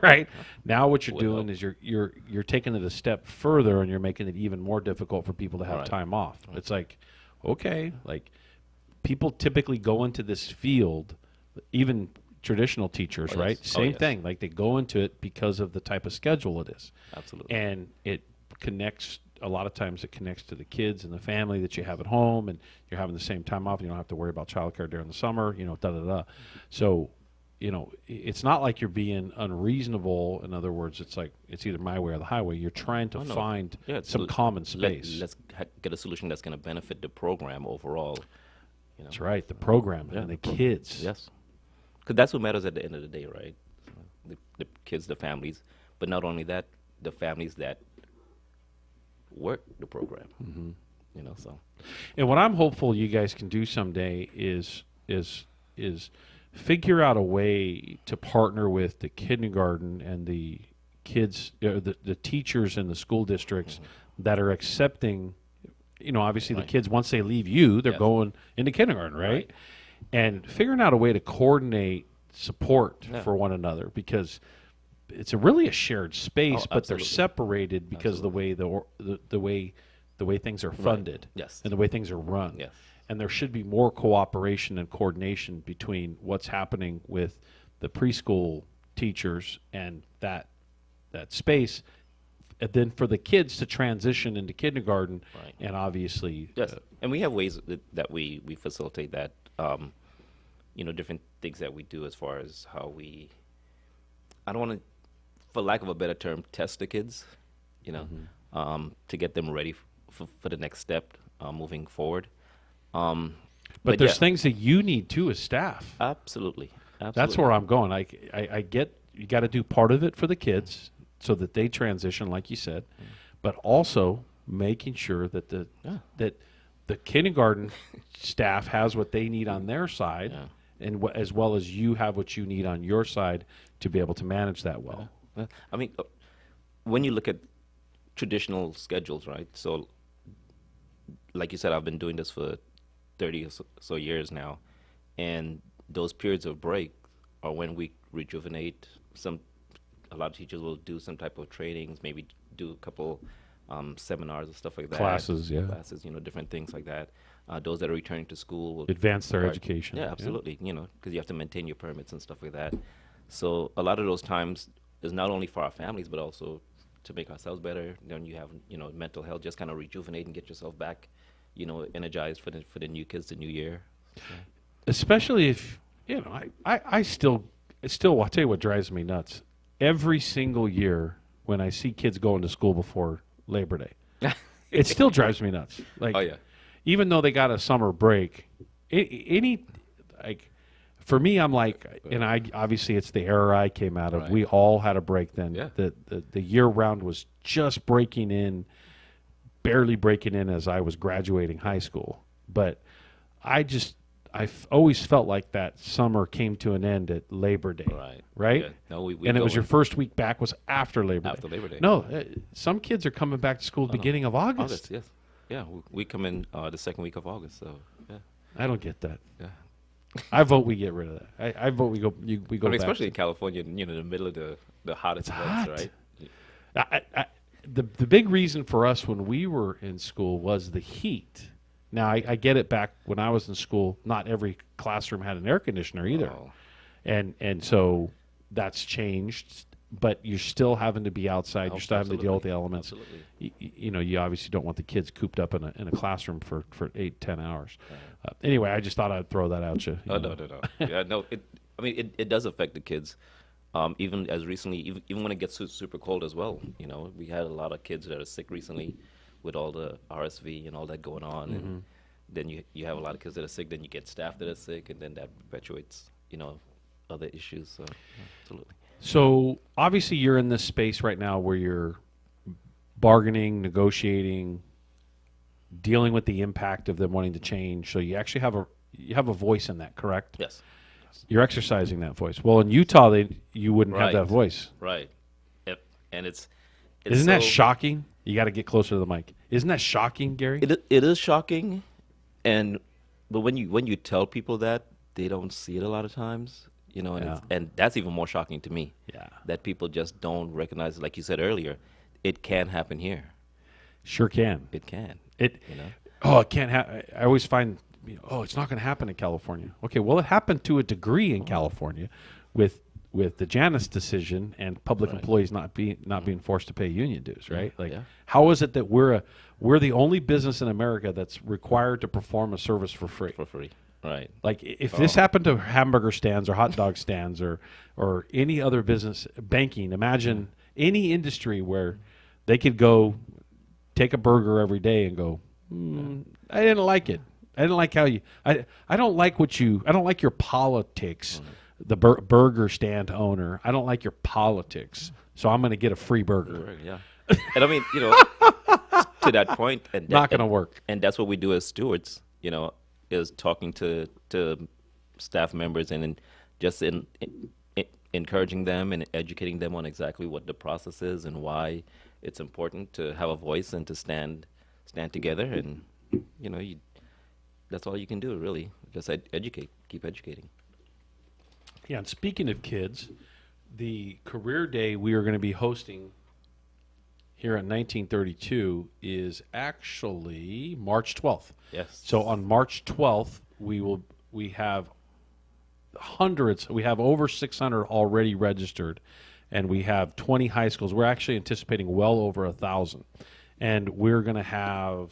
Right. Now what you're doing is you're taking it a step further, and you're making it even more difficult for people to have time off. It's like, okay, like people typically go into this field, even traditional teachers, Oh, yes. right? Oh, Same yes. thing. Like they go into it because of the type of schedule it is. Absolutely. And it connects, a lot of times it connects to the kids and the family that you have at home, and you're having the same time off. You don't have to worry about childcare during the summer, da-da-da. So, it's not like you're being unreasonable. In other words, it's like it's either my way or the highway. You're trying to Oh, no. find Yeah, it's some common space. Let's get a solution that's going to benefit the program overall. That's right, the program and the kids. Yes, because that's what matters at the end of the day, right? The kids, the families, but not only that, the families that work the program. Mm-hmm. So. And what I'm hopeful you guys can do someday is figure out a way to partner with the kindergarten and the kids, the teachers in the school districts that are accepting, obviously the kids, once they leave you, they're going into kindergarten, right? And figuring out a way to coordinate support for one another, because it's really a shared space, but they're separated because of the way the way things are funded, Yes, and the way things are run. Yes. And there should be more cooperation and coordination between what's happening with the preschool teachers and that space, and then for the kids to transition into kindergarten, and obviously, Yes, and we have ways that we facilitate that. Different things that we do as far as how we, I don't want to, for lack of a better term, test the kids, to get them ready for the next step moving forward. But there's things that you need too as staff. Absolutely. That's where I'm going. I get you got to do part of it for the kids so that they transition, like you said, but also making sure that that the kindergarten staff has what they need on their side, and as well as you have what you need on your side to be able to manage that well. I mean, when you look at traditional schedules, right? So, like you said, I've been doing this for 30 or so years now, and those periods of break are when we rejuvenate. A lot of teachers will do some type of trainings, maybe do a couple seminars and stuff like that. Classes, different things like that. Those that are returning to school will advance their education. Yeah, absolutely. Because you have to maintain your permits and stuff like that. So a lot of those times is not only for our families, but also to make ourselves better. Then you have mental health, just kind of rejuvenate and get yourself back, energized for the new kids, the new year. So. Especially if I still I'll tell you what drives me nuts. Every single year when I see kids going to school before Labor Day, it still drives me nuts. Like, even though they got a summer break, for me, I'm like, and obviously it's the era I came out of. We all had a break then. Yeah. The year round was just barely breaking in as I was graduating high school. But I've always felt like that summer came to an end at Labor Day, right? Yeah. No, and it was your first week back was after Labor Day. After Labor Day. No, some kids are coming back to school at the beginning of August. Yes. Yeah, we come in the second week of August, so yeah. I don't get that. Yeah. I vote we get rid of that. I vote we go back. Especially in California, in the middle of the hottest months, right? The big reason for us when we were in school was the heat. Now, I get it back when I was in school, not every classroom had an air conditioner either. Oh. And so that's changed, but you're still having to be outside. You're still having to deal with the elements. You obviously don't want the kids cooped up in a classroom for 8-10 hours. Anyway, I just thought I'd throw that out you. No. Yeah, no. It does affect the kids. Even as recently, even when it gets super cold as well. We had a lot of kids that are sick recently with all the RSV and all that going on. Mm-hmm. And then you have a lot of kids that are sick, then you get staff that are sick, and then that perpetuates, other issues. So, absolutely. So, obviously, you're in this space right now where you're bargaining, negotiating, dealing with the impact of them wanting to change. So, you actually have a voice in that, correct? Yes. You're exercising that voice. Well, in Utah, you wouldn't have that voice. Right. Yep. And it's Isn't that shocking? You got to get closer to the mic. Isn't that shocking, Gary? It is shocking, but when you tell people that, they don't see it a lot of times, and that's even more shocking to me. Yeah, that people just don't recognize. Like you said earlier, it can happen here. Sure can. It can. It can't happen. I always find oh, it's not going to happen in California. Okay, well, it happened to a degree in California with the Janus decision and public employees not being forced to pay union dues, right? Like, how is it that we're the only business in America that's required to perform a service for free? For free, right? Like, if this happened to hamburger stands or hot dog stands or any other business, banking, imagine any industry where they could go take a burger every day and go, I didn't like it. I didn't like how you. I don't like I don't like your politics. The burger stand owner. I don't like your politics, so I'm going to get a free burger. Yeah, and I mean, to that point, and not going to work. And that's what we do as stewards. Is talking to staff members and just encouraging them and educating them on exactly what the process is and why it's important to have a voice and to stand together. And that's all you can do, really. Just educate, keep educating. Yeah, and speaking of kids, the career day we are going to be hosting here at 1932 is actually March 12th. Yes. So on March 12th, we have hundreds. We have over 600 already registered, and we have 20 high schools. We're actually anticipating well over 1,000, and we're going to have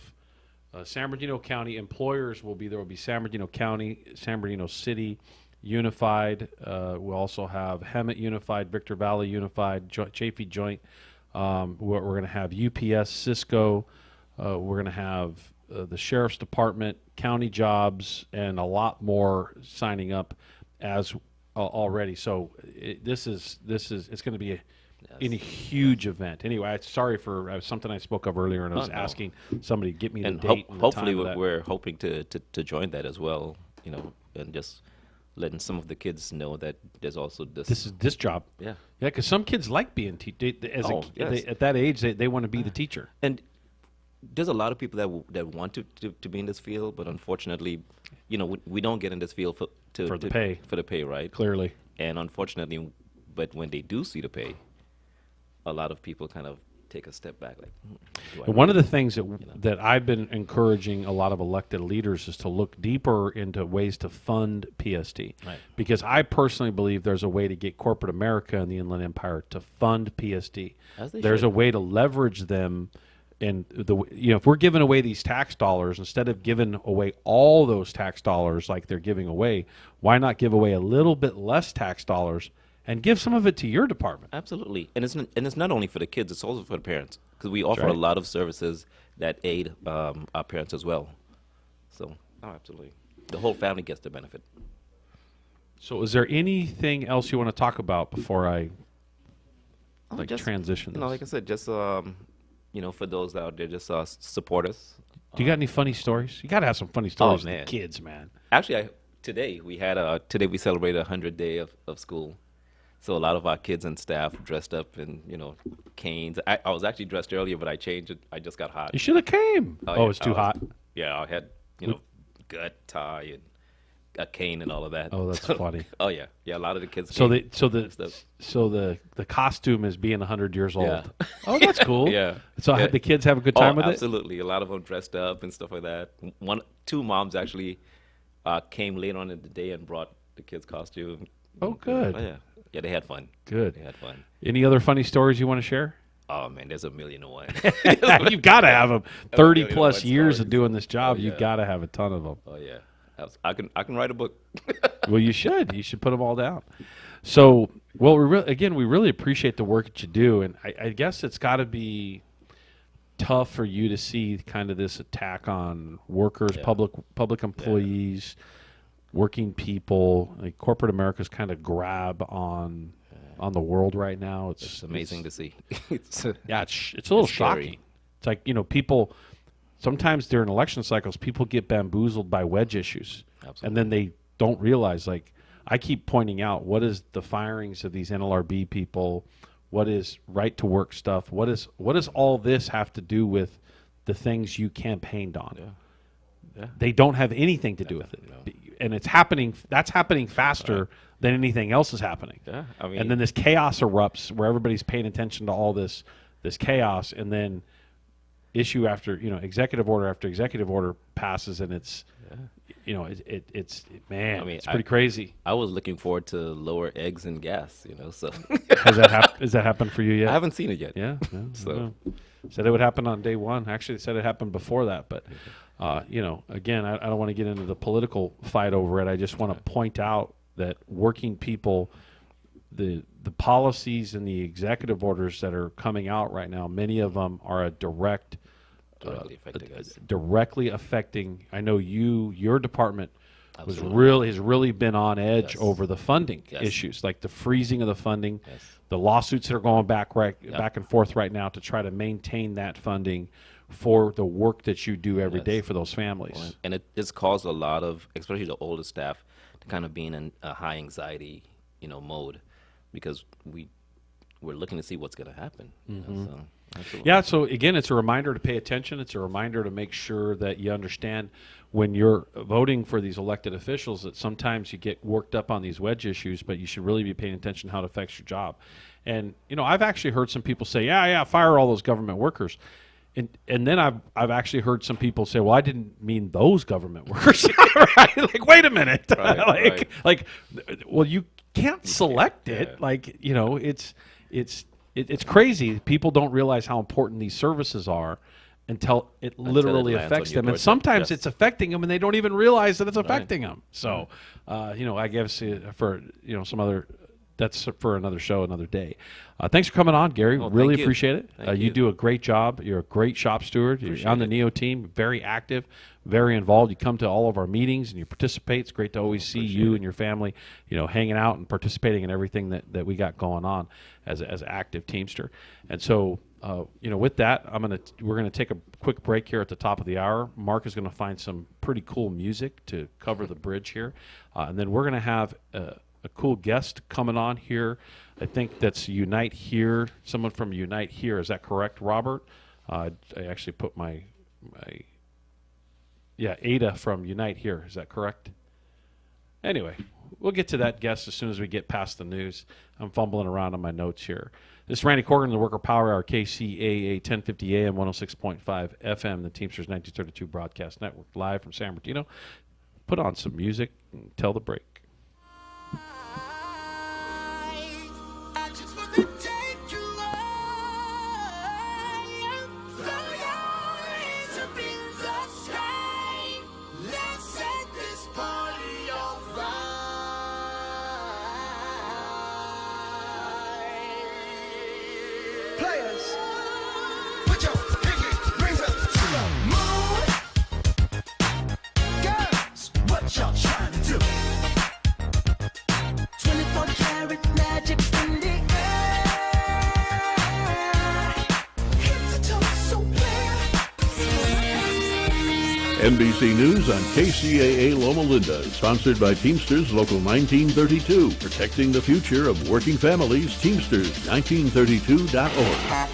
San Bernardino County employers will be there. Will be San Bernardino County, San Bernardino City Unified. We'll also have Hemet Unified, Victor Valley Unified, Chafee Joint. We're going to have UPS, Cisco. We're going to have the Sheriff's Department, county jobs, and a lot more signing up as already. So it's going to be a huge event. Anyway, sorry for something I spoke of earlier, and I was asking somebody to get me the date. And hopefully, the time we're hoping to join that as well. And just letting some of the kids know that there's also this job. Yeah, because some kids like being at that age they want to be the teacher. And there's a lot of people that want to be in this field, but unfortunately, we don't get in this field for the pay, right? Clearly. And unfortunately, but when they do see the pay, a lot of people kind of take a step back. Like, one of the things that I've been encouraging a lot of elected leaders is to look deeper into ways to fund PST. Right. Because I personally believe there's a way to get corporate America and the Inland Empire to fund PST. There's a way to leverage them. And if we're giving away these tax dollars, instead of giving away all those tax dollars like they're giving away, why not give away a little bit less tax dollars and give some of it to your department? Absolutely. And it's not only for the kids, it's also for the parents, because we offer a lot of services that aid our parents as well. So, absolutely. The whole family gets the benefit. So is there anything else you want to talk about before I transition this? Like I said, just, for those out there, just support us. Do you got any funny stories? You got to have some funny stories with the kids, man. Actually, today we celebrated 100th day of school. So a lot of our kids and staff dressed up in, canes. I was actually dressed earlier, but I changed it. I just got hot. You should have came. Oh, it's too hot? Yeah, I had, gut, tie, and a cane and all of that. Oh, that's funny. Oh, yeah. Yeah, a lot of the kids So came. the costume is being 100 years old. Yeah. Oh, that's cool. Yeah. So the kids have a good time with absolutely. A lot of them dressed up and stuff like that. Two moms actually came later on in the day and brought the kids' costume. Oh, good. Oh, yeah. Yeah, they had fun. Good. They had fun. Any other funny stories you want to share? Oh, man, there's a million and one. You've got to have them. 30-plus years of doing this job, you've got to have a ton of them. Oh, yeah. I can write a book. Well, you should. You should put them all down. So, well, we really appreciate the work that you do, and I guess it's got to be tough for you to see kind of this attack on workers, public employees, working people. Like corporate America's kind of grab on the world right now. It's amazing to see. It's a little shocking. It's like people. Sometimes during election cycles, people get bamboozled by wedge issues. Absolutely. And then they don't realize, like, I keep pointing out, what is the firings of these NLRB people? What is right-to-work stuff? What does all this have to do with the things you campaigned on? Yeah. They don't have anything to do with it. No. And it's happening. That's happening faster than anything else is happening. Yeah. I mean, and then this chaos erupts where everybody's paying attention to all this chaos, and then issue after executive order after executive order passes, and you know, it's man, I mean, it's pretty crazy. I was looking forward to lower eggs and gas, you know. So has that happened for you yet? I haven't seen it yet. Yeah. So said it would happen on day one. Actually, they said it happened before that. But you know, again, I don't want to get into the political fight over it. I just want to point out that working people, the policies and the executive orders that are coming out right now, many of them are a directly affecting. I know your department has really been on edge over the funding issues, like the freezing of the funding, the lawsuits that are going back and forth right now to try to maintain that funding for the work that you do every day for those families. And it's caused a lot of, especially the older staff, to kind of be in a high anxiety, you know, mode, because we're looking to see what's going to happen. You know, so yeah, so again, it's a reminder to pay attention. It's a reminder to make sure that you understand when you're voting for these elected officials that sometimes you get worked up on these wedge issues, but you should really be paying attention to how it affects your job. And, you know, I've actually heard some people say, yeah, fire all those government workers. And then I've actually heard some people say, well, I didn't mean those government workers. Right? Like, wait a minute. Like, well, you can't select it. Yeah. Like, you know, it's crazy. People don't realize how important these services are until it literally affects them. And sometimes it's affecting them and they don't even realize that it's affecting them. So, you know, I guess for, you know, some other, that's for another show, another day. Thanks for coming on, Gary. Really appreciate it. You do a great job. You're a great shop steward. You're on the NEO team, very active, very involved. You come to all of our meetings and you participate. It's great to always see you and your family, you know, hanging out and participating in everything that we got going on as an active Teamster. And so, you know, with that, we're gonna take a quick break here at the top of the hour. Mark is gonna find some pretty cool music to cover the bridge here, and then we're gonna have a cool guest coming on here. I think that's Unite Here, someone from Unite Here. Is that correct, Robert? I actually put Ada from Unite Here. Is that correct? Anyway, we'll get to that guest as soon as we get past the news. I'm fumbling around on my notes here. This is Randy Corcoran, the Worker Power Hour, KCAA 1050 AM, 106.5 FM, the Teamsters 1932 Broadcast Network, live from San Bernardino. Put on some music and tell the break. NBC News on KCAA Loma Linda, sponsored by Teamsters Local 1932, protecting the future of working families. Teamsters1932.org.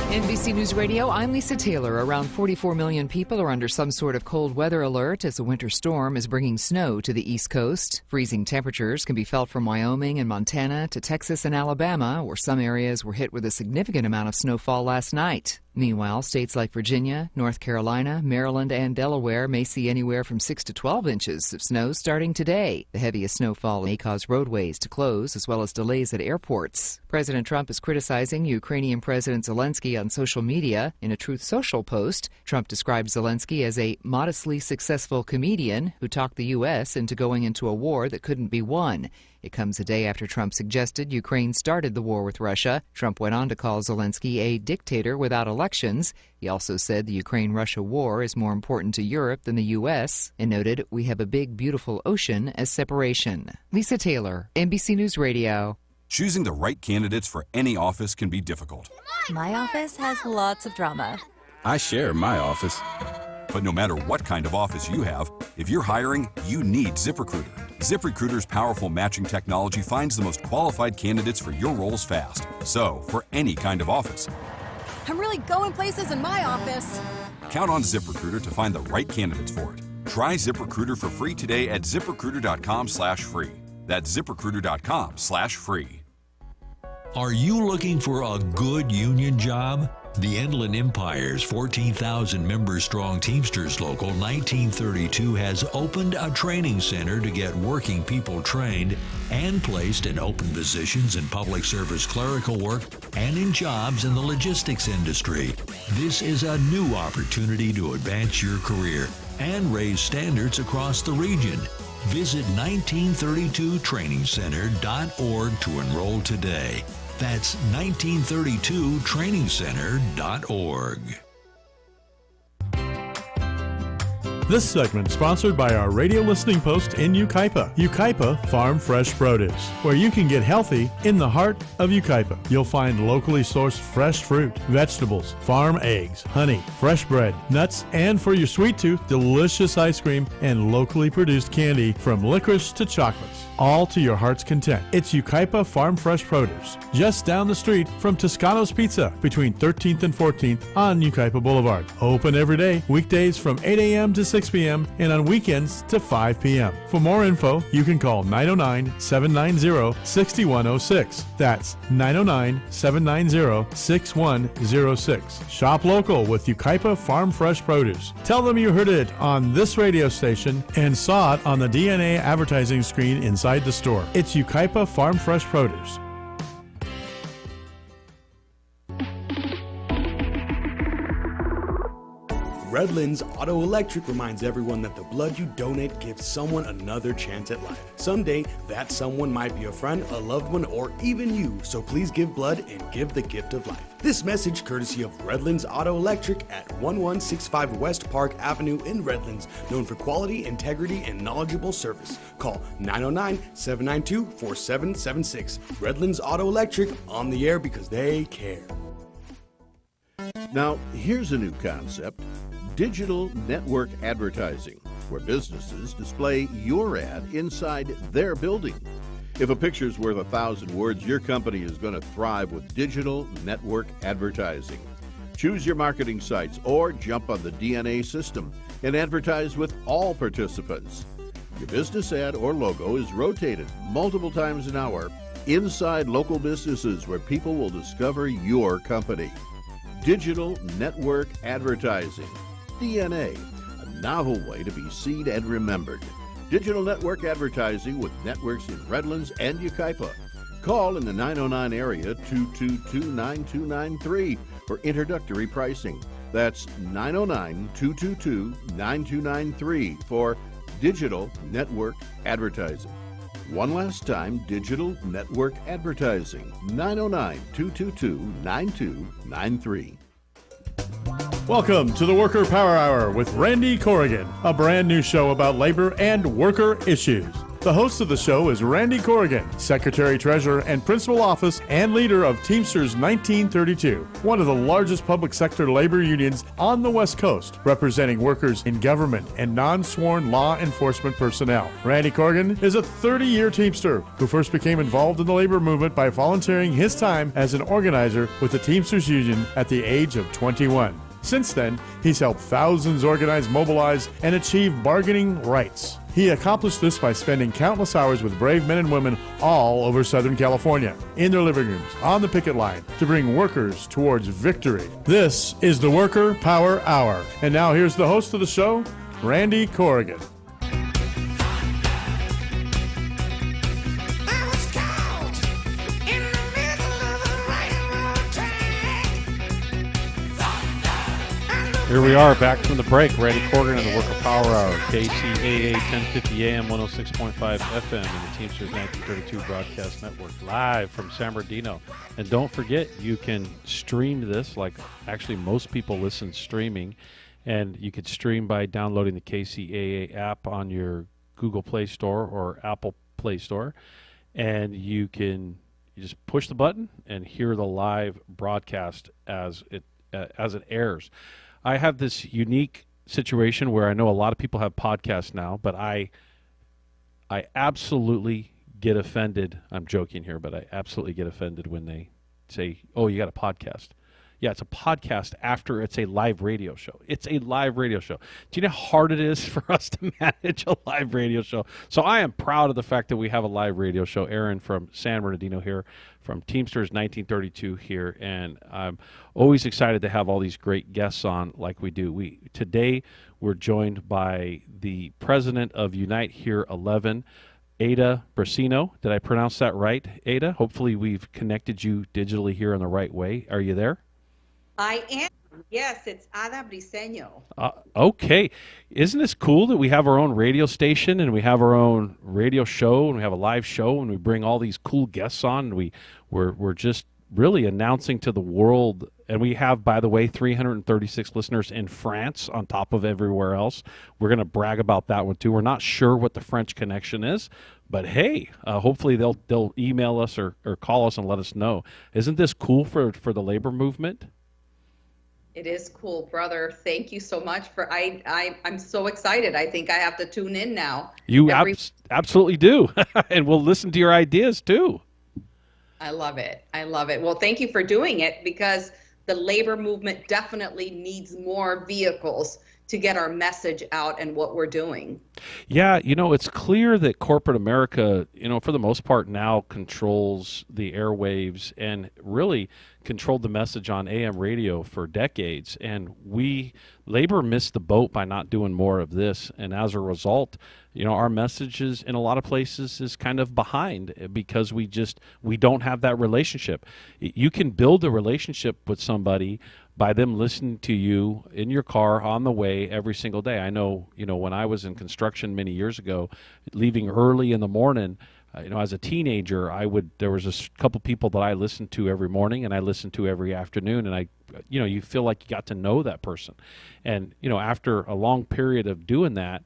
NBC News Radio, I'm Lisa Taylor. Around 44 million people are under some sort of cold weather alert as a winter storm is bringing snow to the East Coast. Freezing temperatures can be felt from Wyoming and Montana to Texas and Alabama, where some areas were hit with a significant amount of snowfall last night. Meanwhile, states like Virginia, North Carolina, Maryland, and Delaware may see anywhere from 6 to 12 inches of snow starting today. The heaviest snowfall may cause roadways to close, as well as delays at airports. President Trump is criticizing Ukrainian President Zelensky on social media. In a Truth Social post, Trump described Zelensky as a modestly successful comedian who talked the U.S. into going into a war that couldn't be won. It comes a day after Trump suggested Ukraine started the war with Russia. Trump went on to call Zelensky a dictator without elections. He also said the Ukraine-Russia war is more important to Europe than the U.S. and noted, "We have a big, beautiful ocean as separation." Lisa Taylor, NBC News Radio. Choosing the right candidates for any office can be difficult. My office has lots of drama. I share my office. But no matter what kind of office you have, if you're hiring, you need ZipRecruiter. ZipRecruiter's powerful matching technology finds the most qualified candidates for your roles fast. So, for any kind of office. I'm really going places in my office. Count on ZipRecruiter to find the right candidates for it. Try ZipRecruiter for free today at ZipRecruiter.com/free. That's ZipRecruiter.com/free. Are you looking for a good union job? The Inland Empire's 14,000 member strong Teamsters Local 1932 has opened a training center to get working people trained and placed in open positions in public service clerical work and in jobs in the logistics industry. This is a new opportunity to advance your career and raise standards across the region. Visit 1932trainingcenter.org to enroll today. That's 1932trainingcenter.org. This segment sponsored by our radio listening post in Yucaipa. Yucaipa Farm Fresh Produce, where you can get healthy in the heart of Yucaipa. You'll find locally sourced fresh fruit, vegetables, farm eggs, honey, fresh bread, nuts, and for your sweet tooth, delicious ice cream and locally produced candy from licorice to chocolates, all to your heart's content. It's Yucaipa Farm Fresh Produce, just down the street from Toscano's Pizza between 13th and 14th on Yucaipa Boulevard. Open every day, weekdays from 8 a.m. to 6 p.m. and on weekends to 5 p.m. For more info, you can call 909-790-6106. That's 909-790-6106. Shop local with Yucaipa Farm Fresh Produce. Tell them you heard it on this radio station and saw it on the DNA advertising screen inside the store. It's Yucaipa Farm Fresh Produce. Redlands Auto Electric reminds everyone that the blood you donate gives someone another chance at life. Someday, that someone might be a friend, a loved one, or even you, so please give blood and give the gift of life. This message courtesy of Redlands Auto Electric at 1165 West Park Avenue in Redlands, known for quality, integrity, and knowledgeable service. Call 909-792-4776. Redlands Auto Electric, on the air because they care. Now, here's a new concept. Digital network advertising, where businesses display your ad inside their building. If a picture's worth 1,000 words, your company is going to thrive with digital network advertising. Choose your marketing sites or jump on the DNA system and advertise with all participants. Your business ad or logo is rotated multiple times an hour inside local businesses where people will discover your company. Digital network advertising. DNA, a novel way to be seen and remembered. Digital network advertising with networks in Redlands and Yucaipa. Call in the 909 area 222-9293 for introductory pricing. That's 909-222-9293 for digital network advertising. One last time, digital network advertising, 909-222-9293. Welcome to the Worker Power Hour with Randy Corrigan, a brand new show about labor and worker issues. The host of the show is Randy Corrigan, Secretary-Treasurer and Principal Office and leader of Teamsters 1932, one of the largest public sector labor unions on the West Coast, representing workers in government and non-sworn law enforcement personnel. Randy Corrigan is a 30-year Teamster who first became involved in the labor movement by volunteering his time as an organizer with the Teamsters Union at the age of 21. Since then, he's helped thousands organize, mobilize, and achieve bargaining rights. He accomplished this by spending countless hours with brave men and women all over Southern California, in their living rooms, on the picket line, to bring workers towards victory. This is the Worker Power Hour. And now here's the host of the show, Randy Corrigan. Here we are back from the break. Randy Corrigan and the Worker Power Hour, KCAA 1050 AM, 106.5 FM, and the Teamsters 1932 Broadcast Network, live from San Bernardino. And don't forget, you can stream this, like actually most people listen streaming, and you could stream by downloading the KCAA app on your Google Play Store or Apple Play Store, and you just push the button and hear the live broadcast as it airs. I have this unique situation where I know a lot of people have podcasts now, but I absolutely get offended. I'm joking here, but I absolutely get offended when they say, "Oh, you got a podcast." Yeah, it's a podcast after it's a live radio show. It's a live radio show. Do you know how hard it is for us to manage a live radio show? So I am proud of the fact that we have a live radio show. Aaron from San Bernardino here, from Teamsters 1932 here, and I'm always excited to have all these great guests on like we do. Today we're joined by the president of Unite Here 11, Ada Brasino. Did I pronounce that right, Ada? Hopefully we've connected you digitally here in the right way. Are you there? I am. Yes, it's Ada Briseño. Okay. Isn't this cool that we have our own radio station and we have our own radio show and we have a live show and we bring all these cool guests on, and we're just really announcing to the world. And we have, by the way, 336 listeners in France on top of everywhere else. We're going to brag about that one too. We're not sure what the French connection is, but hey, hopefully they'll email us or call us and let us know. Isn't this cool for the labor movement? It is cool, brother. Thank you so much for. I'm so excited. I think I have to tune in now. You absolutely do, and we'll listen to your ideas too. I love it. I love it. Well, thank you for doing it, because the labor movement definitely needs more vehicles to get our message out and what we're doing. Yeah, it's clear that corporate America, for the most part now controls the airwaves and really controlled the message on AM radio for decades. And labor missed the boat by not doing more of this. And as a result, our messages in a lot of places is kind of behind because we don't have that relationship. You can build a relationship with somebody by them listening to you in your car on the way every single day. I know, when I was in construction many years ago, leaving early in the morning, as a teenager, there was a couple people that I listened to every morning and I listened to every afternoon, and you feel like you got to know that person. And, after a long period of doing that,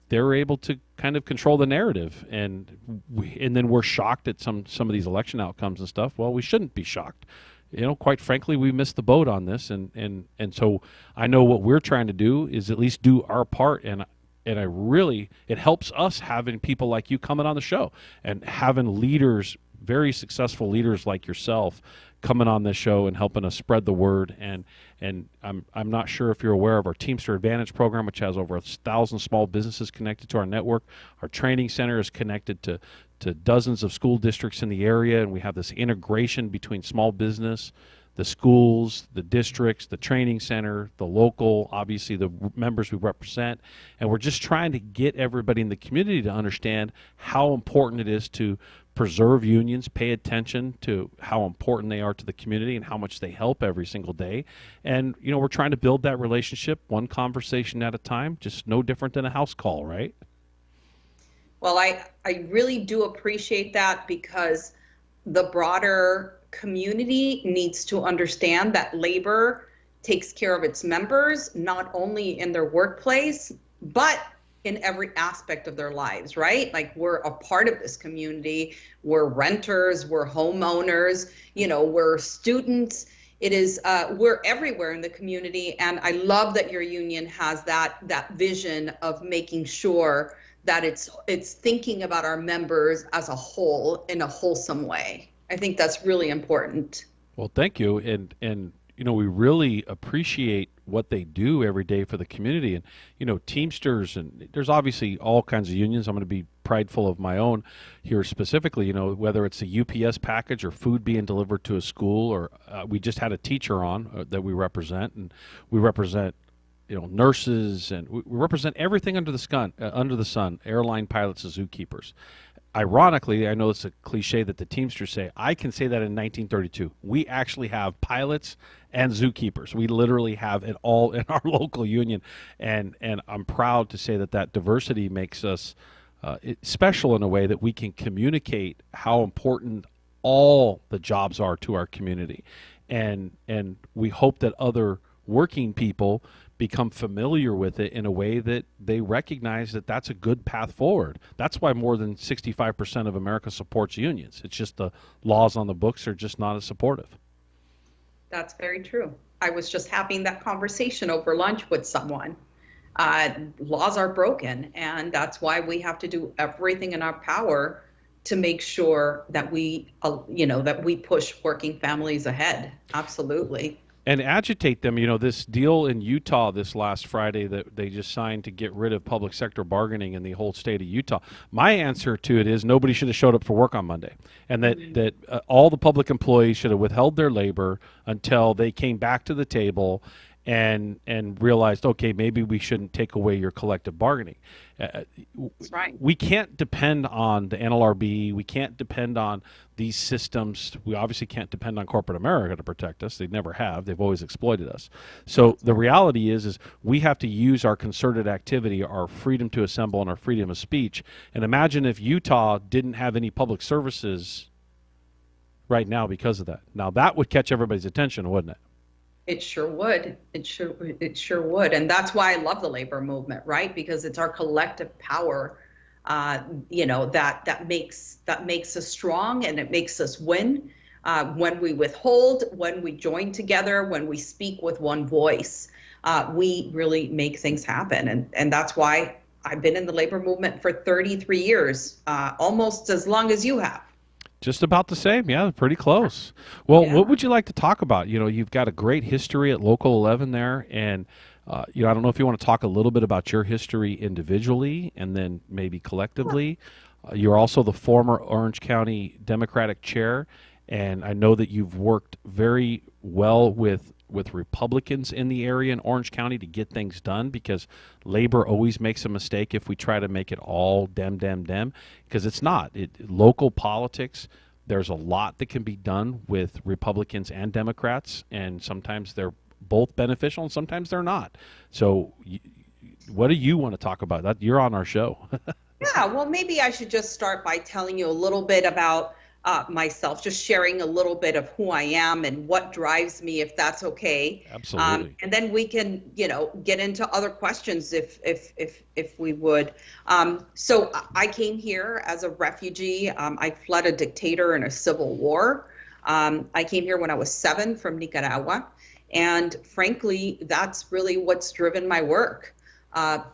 they're able to kind of control the narrative, and then we're shocked at some of these election outcomes and stuff. Well, we shouldn't be shocked. Quite frankly, we missed the boat on this, and so I know what we're trying to do is at least do our part, and it helps us having people like you coming on the show and having leaders, very successful leaders like yourself, coming on this show and helping us spread the word. And I'm not sure if you're aware of our Teamster Advantage program, which has over 1,000 small businesses connected to our network. Our training center is connected to dozens of school districts in the area, and we have this integration between small business, the schools, the districts, the training center, the local, obviously the members we represent. And we're just trying to get everybody in the community to understand how important it is to preserve unions, pay attention to how important they are to the community and how much they help every single day. And, we're trying to build that relationship one conversation at a time, just no different than a house call, right? Well, I really do appreciate that, because the broader community needs to understand that labor takes care of its members, not only in their workplace, but in every aspect of their lives, right? Like, we're a part of this community. We're renters, we're homeowners, we're students. It is, we're everywhere in the community. And I love that your union has that vision of making sure that it's thinking about our members as a whole in a wholesome way. I think that's really important. Well, thank you. And we really appreciate what they do every day for the community. And, Teamsters, and there's obviously all kinds of unions. I'm going to be prideful of my own here specifically, whether it's a UPS package or food being delivered to a school, or we just had a teacher on that we represent, and we represent nurses, and we represent everything under the sun, airline pilots and zookeepers. Ironically, I know it's a cliche that the Teamsters say. I can say that in 1932. We actually have pilots and zookeepers. We literally have it all in our local union, and I'm proud to say that diversity makes us special in a way that we can communicate how important all the jobs are to our community, and we hope that other working people become familiar with it in a way that they recognize that that's a good path forward. That's why more than 65% of America supports unions. It's just the laws on the books are just not as supportive. That's very true. I was just having that conversation over lunch with someone. Laws are broken, and that's why we have to do everything in our power to make sure that we push working families ahead. Absolutely. And agitate them. This deal in Utah this last Friday that they just signed to get rid of public sector bargaining in the whole state of Utah. My answer to it is nobody should have showed up for work on Monday, and that all the public employees should have withheld their labor until they came back to the table and realized, okay, maybe we shouldn't take away your collective bargaining. That's right. We can't depend on the NLRB. We can't depend on these systems. We obviously can't depend on corporate America to protect us. They never have. They've always exploited us. So the reality is we have to use our concerted activity, our freedom to assemble, and our freedom of speech. And imagine if Utah didn't have any public services right now because of that. Now that would catch everybody's attention, wouldn't it? It sure would. It sure would. And that's why I love the labor movement, right? Because it's our collective power, that makes us strong, and it makes us win. When we withhold, when we join together, when we speak with one voice, we really make things happen. And that's why I've been in the labor movement for 33 years, almost as long as you have. Just about the same. Yeah, pretty close. Well, What would you like to talk about? You've got a great history at Local 11 there, and I don't know if you want to talk a little bit about your history individually and then maybe collectively. You're also the former Orange County Democratic chair, and I know that you've worked very well with Republicans in the area in Orange County to get things done, because labor always makes a mistake if we try to make it all dem, because it's not. Local politics, there's a lot that can be done with Republicans and Democrats, and sometimes they're both beneficial and sometimes they're not. So what do you want to talk about? That you're on our show. Yeah, well, maybe I should just start by telling you a little bit about myself, just sharing a little bit of who I am and what drives me, if that's okay. Absolutely. And then we can, get into other questions if we would. So I came here as a refugee. I fled a dictator in a civil war. I came here when I was 7 from Nicaragua. And frankly, that's really what's driven my work,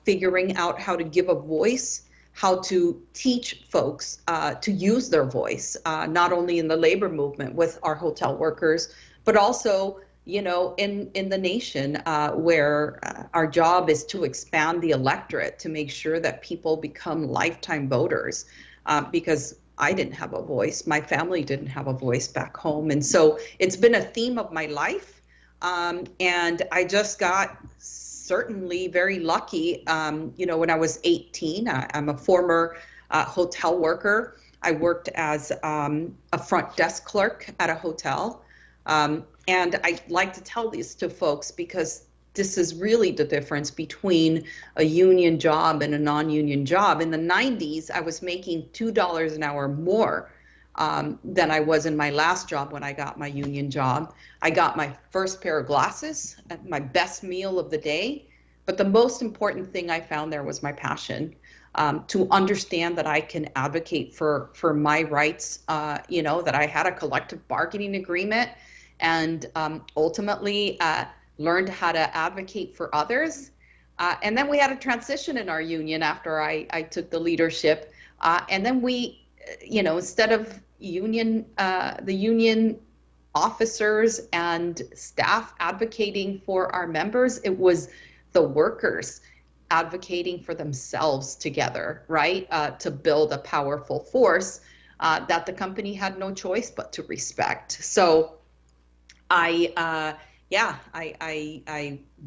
figuring out how to give a voice, how to teach folks to use their voice, not only in the labor movement with our hotel workers, but also, in the nation, where our job is to expand the electorate, to make sure that people become lifetime voters, because I didn't have a voice. My family didn't have a voice back home. And so it's been a theme of my life. And I just got certainly very lucky. When I was 18, I'm a former hotel worker. I worked as a front desk clerk at a hotel. And I like to tell this to folks because this is really the difference between a union job and a non-union job. In the 90s, I was making $2 an hour more than I was in my last job when I got my union job. I got my first pair of glasses, my best meal of the day. But the most important thing I found there was my passion, to understand that I can advocate for my rights, that I had a collective bargaining agreement, and ultimately learned how to advocate for others. And then we had a transition in our union after I took the leadership. And then we, instead of the union officers and staff advocating for our members, it was the workers advocating for themselves together, right? To build a powerful force that the company had no choice but to respect. So I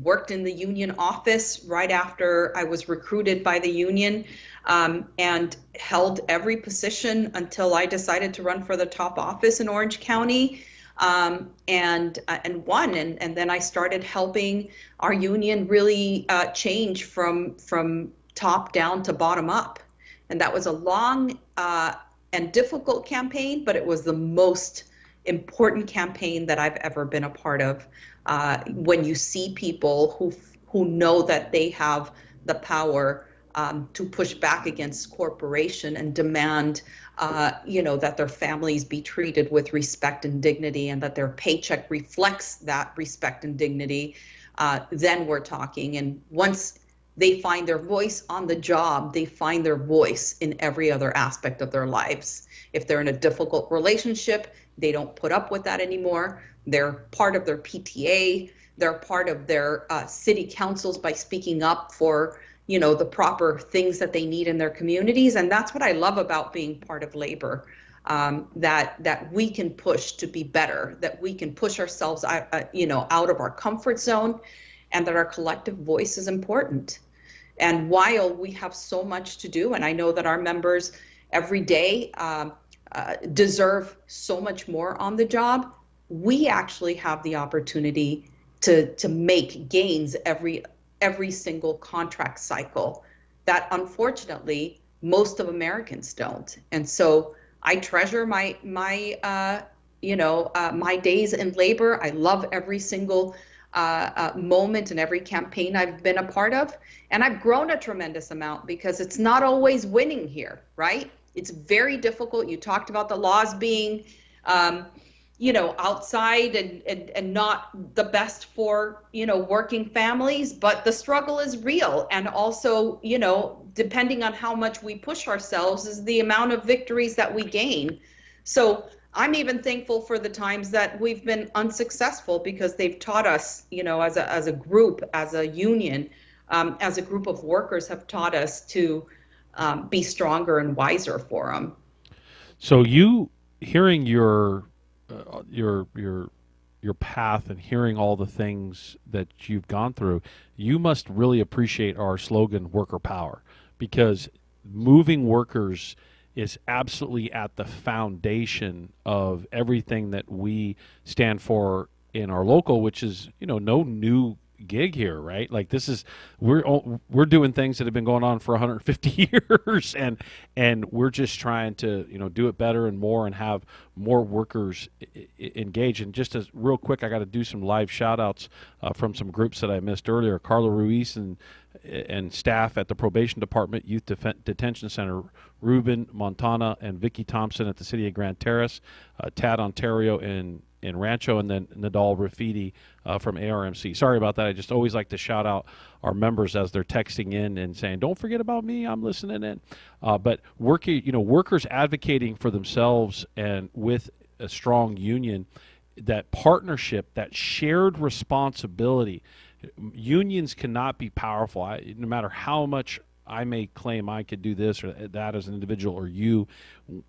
worked in the union office right after I was recruited by the union, and held every position until I decided to run for the top office in Orange County. And won, and then I started helping our union really change from top down to bottom up, and that was a long and difficult campaign, but it was the most important campaign that I've ever been a part of. When you see people who know that they have the power to push back against corporation and demand that their families be treated with respect and dignity, and that their paycheck reflects that respect and dignity, then we're talking. And once they find their voice on the job. They find their voice in every other aspect of their lives. If they're in a difficult relationship, they don't put up with that anymore. They're part of their PTA. They're part of their city councils by speaking up for, the proper things that they need in their communities. And that's what I love about being part of labor, that we can push to be better, that we can push ourselves, out of our comfort zone, and that our collective voice is important. And while we have so much to do, and I know that our members every day deserve so much more on the job, we actually have the opportunity to make gains every single contract cycle that unfortunately most of Americans don't. And so I treasure my days in labor. I love every single moment and every campaign I've been a part of. And I've grown a tremendous amount because it's not always winning here, right? It's very difficult. You talked about the laws being, outside and not the best for, working families, but the struggle is real. And also, depending on how much we push ourselves is the amount of victories that we gain. So I'm even thankful for the times that we've been unsuccessful because they've taught us, as a group, as a union, as a group of workers have taught us to be stronger and wiser for them. So you hearing your path and hearing all the things that you've gone through, you must really appreciate our slogan, worker power, because moving workers is absolutely at the foundation of everything that we stand for in our local, which is, no new gig here, right? Like this is, we're doing things that have been going on for 150 years and we're just trying to, do it better and more and have more workers engage. And just as real quick, I got to do some live shout outs from some groups that I missed earlier. Carla Ruiz and staff at the Probation Department, Youth Detention Center, Ruben Montana and Vicki Thompson at the City of Grand Terrace, Tad Ontario in Rancho, and then Nadal Rafidi from ARMC. Sorry about that. I just always like to shout out our members as they're texting in and saying, don't forget about me, I'm listening in. But workers advocating for themselves and with a strong union, that partnership, that shared responsibility. Unions cannot be powerful. No matter how much I may claim I could do this or that as an individual, or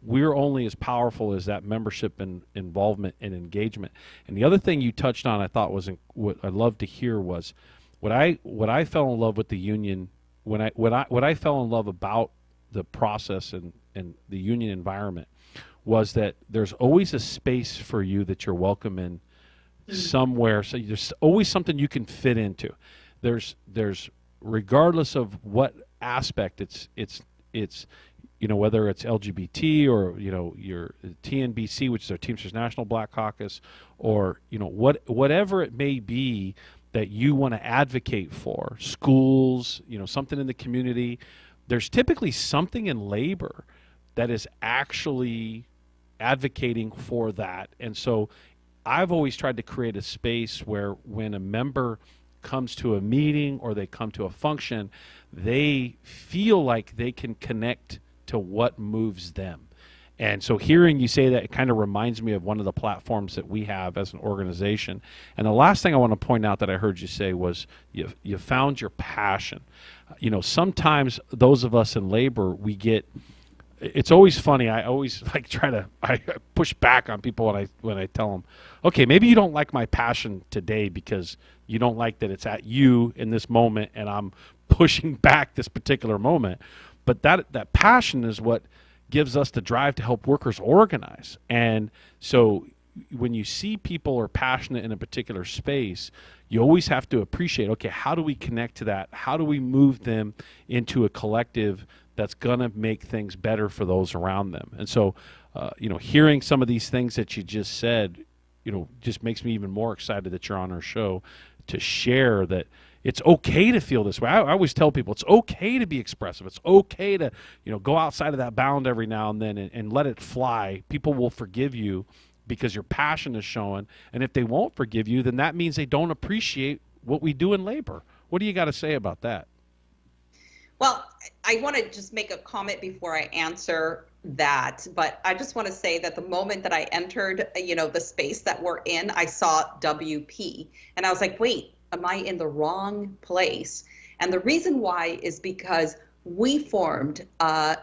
we're only as powerful as that membership and involvement and engagement. And the other thing you touched on, I thought was what I loved to hear was what I fell in love with the union, what I fell in love about the process and the union environment was that there's always a space for you that you're welcome in somewhere. So there's always something you can fit into. There's regardless of what aspect it's whether it's LGBT or your TNBC, which is our Teamsters National Black Caucus, or whatever it may be that you want to advocate for, schools, something in the community, there's typically something in labor that is actually advocating for that. And so I've always tried to create a space where when a member comes to a meeting or they come to a function, they feel like they can connect to what moves them. And so hearing you say that, it kind of reminds me of one of the platforms that we have as an organization. And the last thing I want to point out that I heard you say was you found your passion. Sometimes those of us in labor, we get, it's always funny. I always I push back on people when I tell them, okay, maybe you don't like my passion today because you don't like that it's at you in this moment and I'm pushing back this particular moment. But that passion is what gives us the drive to help workers organize. And so when you see people are passionate in a particular space, you always have to appreciate, okay, how do we connect to that? How do we move them into a collective that's going to make things better for those around them? And so, hearing some of these things that you just said, just makes me even more excited that you're on our show to share that it's okay to feel this way. I always tell people it's okay to be expressive. It's okay to, go outside of that bound every now and then and let it fly. People will forgive you because your passion is showing. And if they won't forgive you, then that means they don't appreciate what we do in labor. What do you got to say about that? Well, I want to just make a comment before I answer that, but I just want to say that the moment that I entered, the space that we're in, I saw WP, and I was like, wait, am I in the wrong place? And the reason why is because we formed a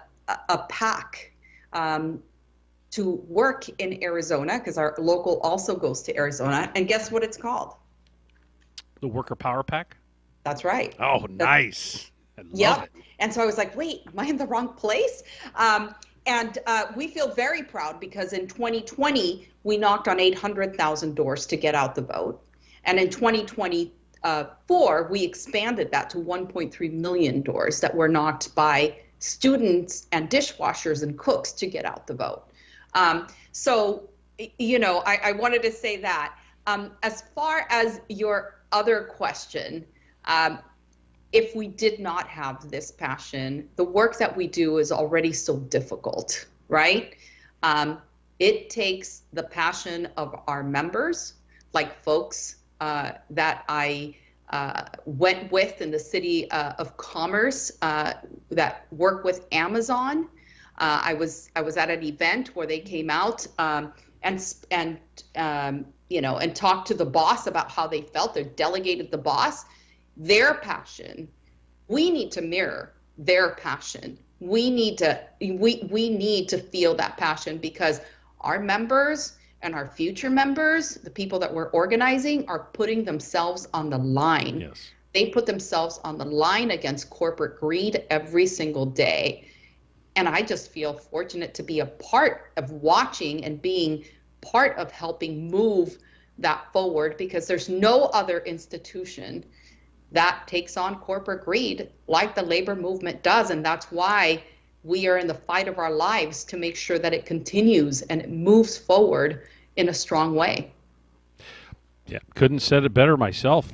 PAC to work in Arizona, because our local also goes to Arizona, and guess what it's called? The Worker Power Pack? That's right. Oh, nice. I love Yep. it. And so I was like, wait, am I in the wrong place? And we feel very proud because in 2020, we knocked on 800,000 doors to get out the vote. And in 2024, we expanded that to 1.3 million doors that were knocked by students and dishwashers and cooks to get out the vote. So, I wanted to say that. As far as your other question, if we did not have this passion, the work that we do is already so difficult, right? It takes the passion of our members, like folks that I went with in the city of Commerce that work with Amazon. I was at an event where they came out and talked to the boss about how they felt. They delegated the boss. Their passion, we need to mirror their passion. We need to feel that passion because our members and our future members, the people that we're organizing, are putting themselves on the line. Yes. They put themselves on the line against corporate greed every single day. And I just feel fortunate to be a part of watching and being part of helping move that forward, because there's no other institution that takes on corporate greed like the labor movement does. And that's why we are in the fight of our lives to make sure that it continues and it moves forward in a strong way. Yeah, couldn't said it better myself.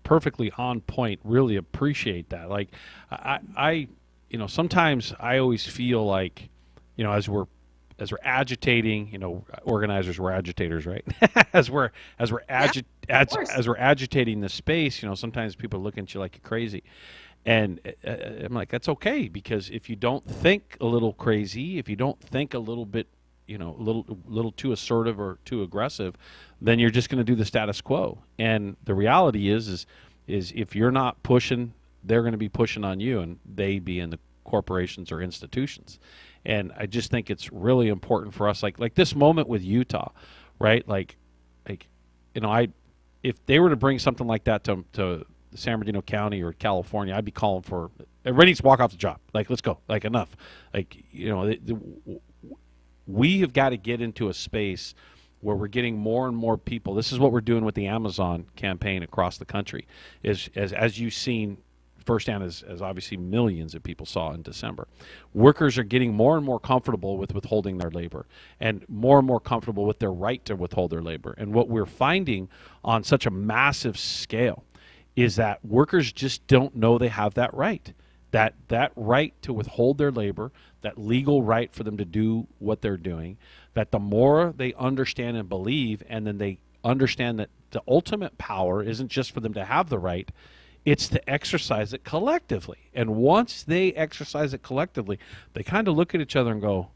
Perfectly on point. Really appreciate that. Like, I sometimes I always feel like, as we're agitating, organizers, we're agitators, right? as we're agitating the space, sometimes people look at you like you're crazy. And I'm like, that's okay, because if you don't think a little crazy, if you don't think a little bit, a little too assertive or too aggressive, then you're just going to do the status quo. And the reality is if you're not pushing, they're going to be pushing on you, and they being the corporations or institutions. And I just think it's really important for us, like this moment with Utah, right? If they were to bring something like that to San Bernardino County or California, I'd be calling for everybody needs to walk off the job. Like, let's go. Like, enough. We have got to get into a space where we're getting more and more people. This is what we're doing with the Amazon campaign across the country. As you've seen firsthand, as obviously millions of people saw in December, workers are getting more and more comfortable with withholding their labor and more comfortable with their right to withhold their labor. And what we're finding on such a massive scale is that workers just don't know they have that right. That right to withhold their labor, that legal right for them to do what they're doing, that the more they understand and believe, and then they understand that the ultimate power isn't just for them to have the right, it's to exercise it collectively. And once they exercise it collectively, they kind of look at each other and go,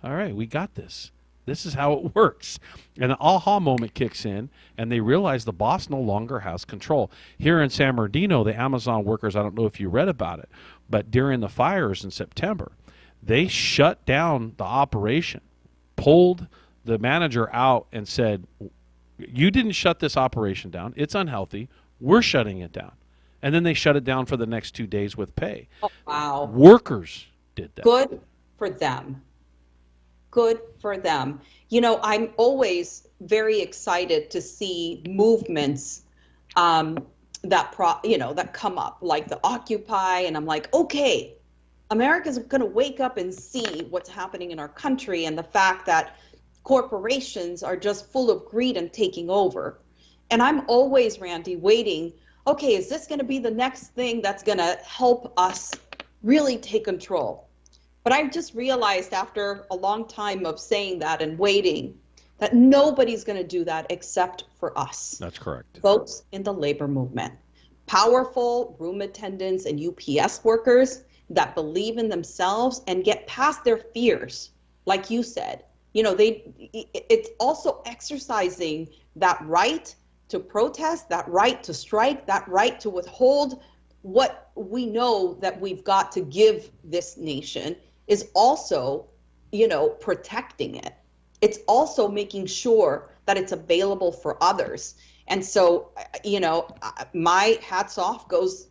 all right, we got this. This is how it works. And the aha moment kicks in, and they realize the boss no longer has control. Here in San Bernardino, the Amazon workers, I don't know if you read about it, but during the fires in September, they shut down the operation, pulled the manager out and said, you didn't shut this operation down. It's unhealthy. We're shutting it down. And then they shut it down for the next 2 days with pay. Oh, wow. Workers did that. Good for them. Good for them. I'm always very excited to see movements that come up, like the Occupy, and I'm like, okay, America's going to wake up and see what's happening in our country and the fact that corporations are just full of greed and taking over. And I'm always, Randy, waiting, okay, is this going to be the next thing that's going to help us really take control? But I've just realized after a long time of saying that and waiting that nobody's going to do that except for us. That's correct. Folks in the labor movement. powerful room attendants and UPS workers that believe in themselves and get past their fears, like you said. You know, it's also exercising that right to protest, that right to strike, that right to withhold what we know that we've got to give this nation, is also, you know, protecting it. It's also making sure that it's available for others. And so, you know, my hats off goes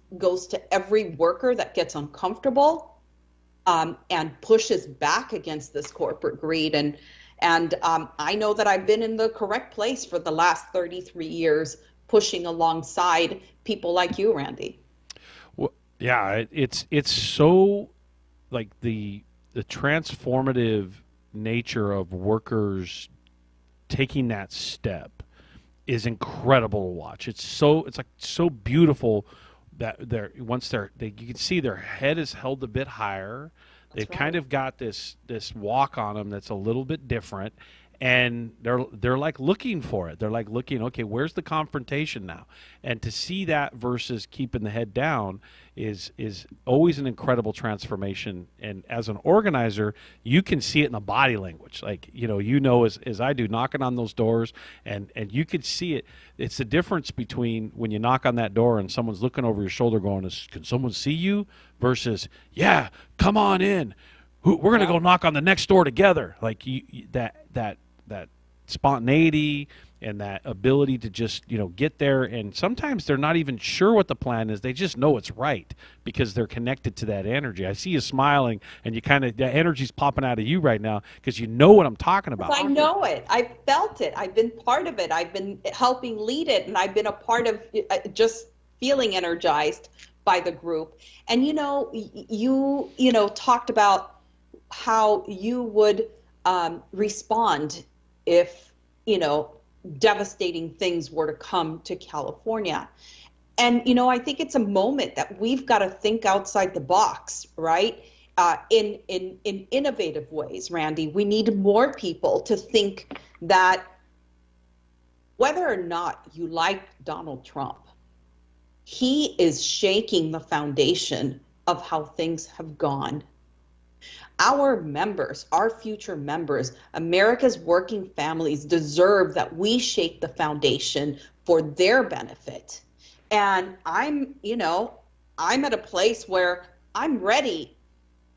to every worker that gets uncomfortable and pushes back against this corporate greed. And I know that I've been in the correct place for the last 33 years, pushing alongside people like you, Randy. Well, yeah, it's so like the transformative nature of workers taking that step is incredible to watch. It's like so beautiful that you can see their head is held a bit higher. They've kind of got this walk on them that's a little bit different, and they're like looking for it. They're like looking, okay, where's the confrontation now? And to see that versus keeping the head down is always an incredible transformation. And as an organizer, you can see it in the body language. Like, you know, as I do, knocking on those doors, and you could see it. It's the difference between when you knock on that door and someone's looking over your shoulder going, can someone see you? Versus, yeah, come on in. We're going to go knock on the next door together. Like that spontaneity and that ability to just, you know, get there. And sometimes they're not even sure what the plan is. They just know it's right because they're connected to that energy. I see you smiling, and you kind of, that energy's popping out of you right now because you know what I'm talking about. I know it. I felt it. I've been part of it. I've been helping lead it, and I've been a part of just feeling energized by the group. And, you know, you know, talked about how you would respond if, you know, devastating things were to come to California. And, you know, I think it's a moment that we've got to think outside the box, right? In innovative ways, Randy. We need more people to think that whether or not you like Donald Trump, he is shaking the foundation of how things have gone. Our members, our future members, America's working families deserve that we shake the foundation for their benefit. And I'm at a place where I'm ready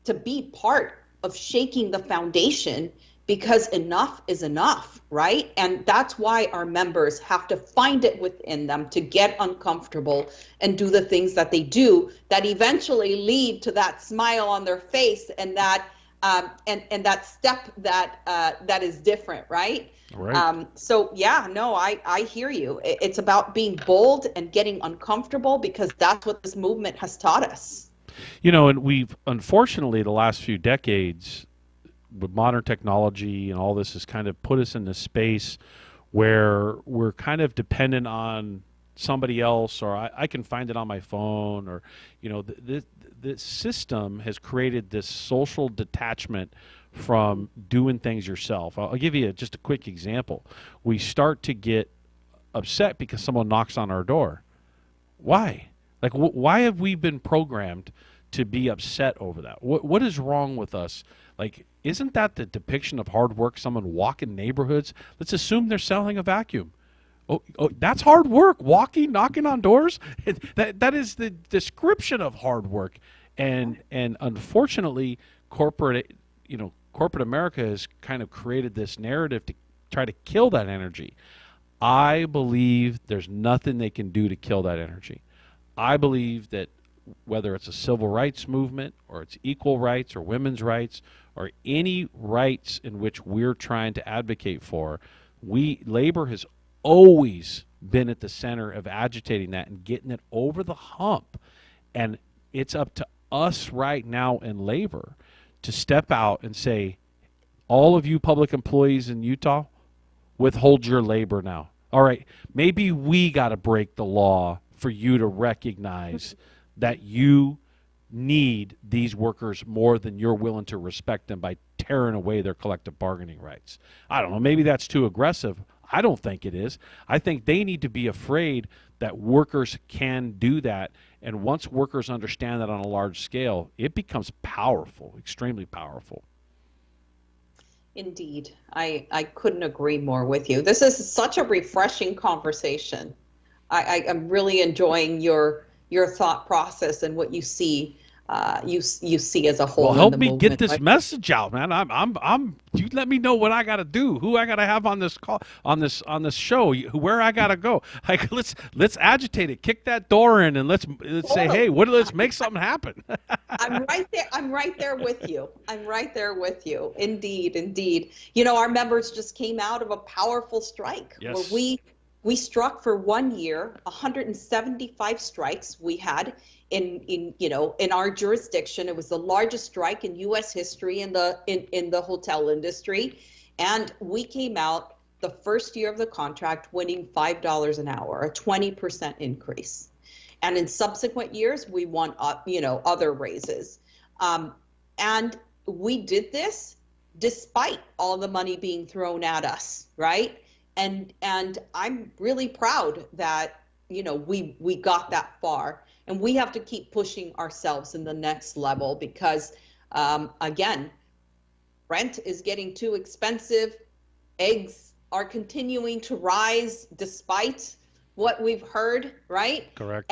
to be part of shaking the foundation, because enough is enough, right? And that's why our members have to find it within them to get uncomfortable and do the things that they do that eventually lead to that smile on their face and that and that step that is different, right? Right. So yeah, no, I hear you. It's about being bold and getting uncomfortable, because that's what this movement has taught us. You know, and we've, unfortunately, the last few decades, with modern technology and all this, has kind of put us in this space where we're kind of dependent on somebody else, or I can find it on my phone, or, you know, the system has created this social detachment from doing things yourself. I'll give you just a quick example. We start to get upset because someone knocks on our door. Why? Like, why have we been programmed to be upset over that? What is wrong with us? Like, isn't that the depiction of hard work? Someone walking neighborhoods. Let's assume they're selling a vacuum. Oh, that's hard work. Walking, knocking on doors. That is the description of hard work. And unfortunately, corporate America has kind of created this narrative to try to kill that energy. I believe there's nothing they can do to kill that energy. I believe that whether it's a civil rights movement, or it's equal rights, or women's rights, or any rights in which we're trying to advocate for, labor has always been at the center of agitating that and getting it over the hump. And it's up to us right now in labor to step out and say, all of you public employees in Utah, withhold your labor now. All right, maybe we got to break the law for you to recognize that you need these workers more than you're willing to respect them by tearing away their collective bargaining rights. I don't know, maybe that's too aggressive. I don't think it is. I think they need to be afraid that workers can do that. And once workers understand that on a large scale, it becomes powerful, extremely powerful. Indeed. I couldn't agree more with you. This is such a refreshing conversation. I'm really enjoying your thought process and what you see. You see as a whole. Well, in help the me movement. get this message out, man. You let me know what I got to do, who I got to have on this call, on this show, where I got to go. Like, let's agitate it, kick that door in, and let's say, hey, let's make something happen. I'm right there. I'm right there with you. I'm right there with you. Indeed. You know, our members just came out of a powerful strike where we struck for 1 year, 175 strikes we had in our jurisdiction. It was the largest strike in U.S. history in the hotel industry, and we came out the first year of the contract winning $5 an hour, a 20% increase. And in subsequent years, we won other raises, and we did this despite all the money being thrown at us, right? And I'm really proud that we got that far. And we have to keep pushing ourselves in the next level because, again, rent is getting too expensive. Eggs are continuing to rise despite what we've heard, right? Correct.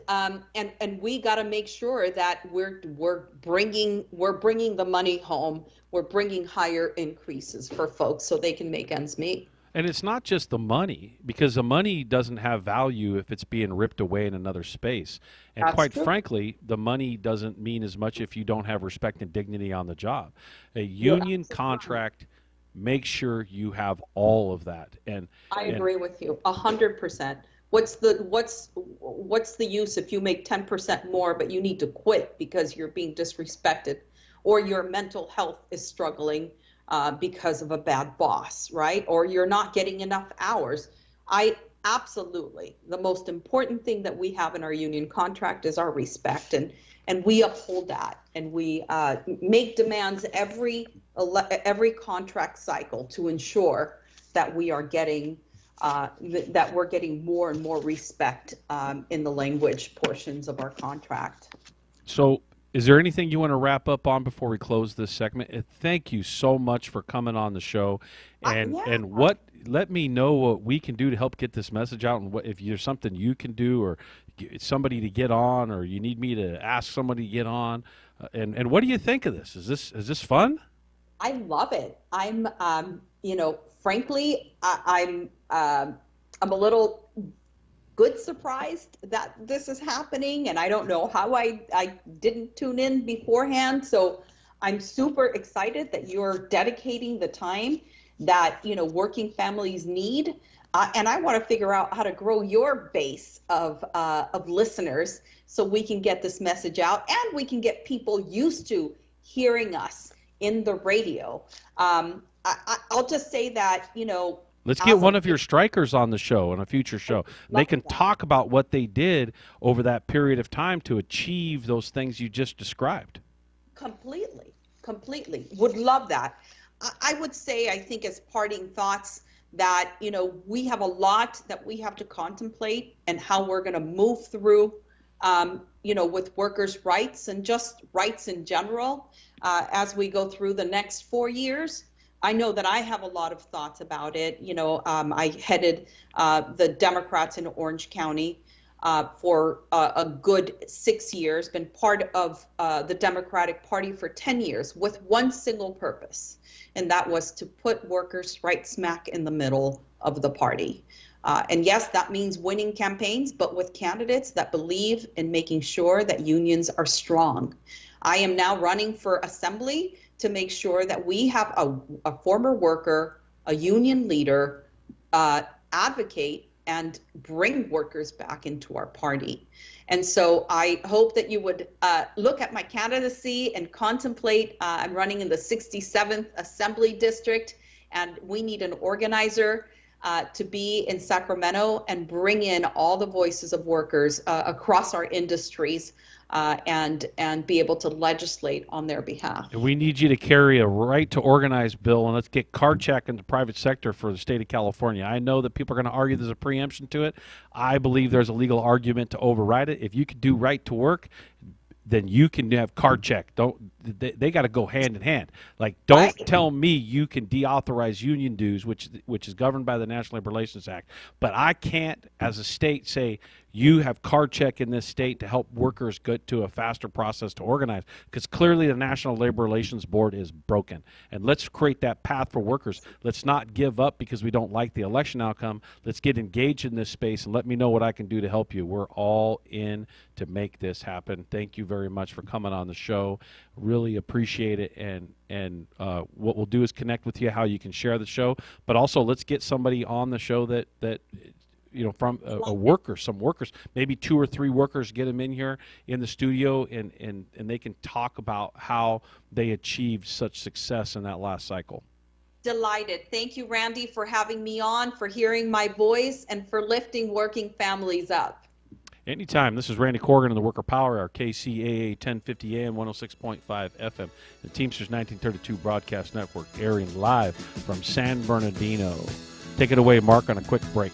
And we got to make sure that we're bringing the money home. We're bringing higher increases for folks so they can make ends meet. And it's not just the money, because the money doesn't have value if it's being ripped away in another space. And That's quite true. frankly, the money doesn't mean as much if you don't have respect and dignity on the job. A union contract makes sure you have all of that. And I agree with you 100%. What's the use if you make 10% more, but you need to quit because you're being disrespected or your mental health is struggling? Because of a bad boss, right? Or you're not getting enough hours. Absolutely. The most important thing that we have in our union contract is our respect, and we uphold that, and we make demands every contract cycle to ensure that we are getting that we're getting more and more respect in the language portions of our contract. So, is there anything you want to wrap up on before we close this segment? Thank you so much for coming on the show, and let me know what we can do to help get this message out, and if there's something you can do, or somebody to get on, or you need me to ask somebody to get on, and what do you think of this? Is this fun? I love it. I'm frankly, I'm a little good surprised that this is happening, and I don't know how I didn't tune in beforehand. So I'm super excited that you're dedicating the time that working families need, and I want to figure out how to grow your base of listeners so we can get this message out and we can get people used to hearing us in the radio. I'll just say that let's get one of your strikers on the show, on a future show. They can talk about what they did over that period of time to achieve those things you just described. Completely. Would love that. I would say, I think as parting thoughts, that, we have a lot that we have to contemplate and how we're going to move through, with workers' rights and just rights in general as we go through the next 4 years. I know that I have a lot of thoughts about it. I headed the Democrats in Orange County for a good 6 years, been part of the Democratic Party for 10 years with one single purpose, and that was to put workers right smack in the middle of the party. And yes, that means winning campaigns, but with candidates that believe in making sure that unions are strong. I am now running for assembly to make sure that we have a former worker, a union leader, advocate and bring workers back into our party. And so I hope that you would look at my candidacy and contemplate. I'm running in the 67th Assembly District, and we need an organizer to be in Sacramento and bring in all the voices of workers across our industries and be able to legislate on their behalf. And we need you to carry a right to organize bill, and let's get card check in the private sector for the state of California. I know that people are going to argue there's a preemption to it. I believe there's a legal argument to override it. If you could do right to work, then you can have card check. They got to go hand in hand. Like, don't tell me you can deauthorize union dues, which is governed by the National Labor Relations Act, but I can't, as a state, say you have card check in this state to help workers get to a faster process to organize, because clearly the National Labor Relations Board is broken. And let's create that path for workers. Let's not give up because we don't like the election outcome. Let's get engaged in this space and let me know what I can do to help you. We're all in to make this happen. Thank you very much for coming on the show. Really appreciate it. And what we'll do is connect with you how you can share the show, but also let's get somebody on the show that you know, from a worker, some workers, maybe 2 or 3 workers, get them in here in the studio, and they can talk about how they achieved such success in that last cycle. Delighted. Thank you, Randy, for having me on, for hearing my voice, and for lifting working families up. Anytime. This is Randy Corrigan of the Worker Power Hour, KCAA 1050 AM, 106.5 FM, the Teamsters 1932 Broadcast Network, airing live from San Bernardino. Take it away, Mark, on a quick break.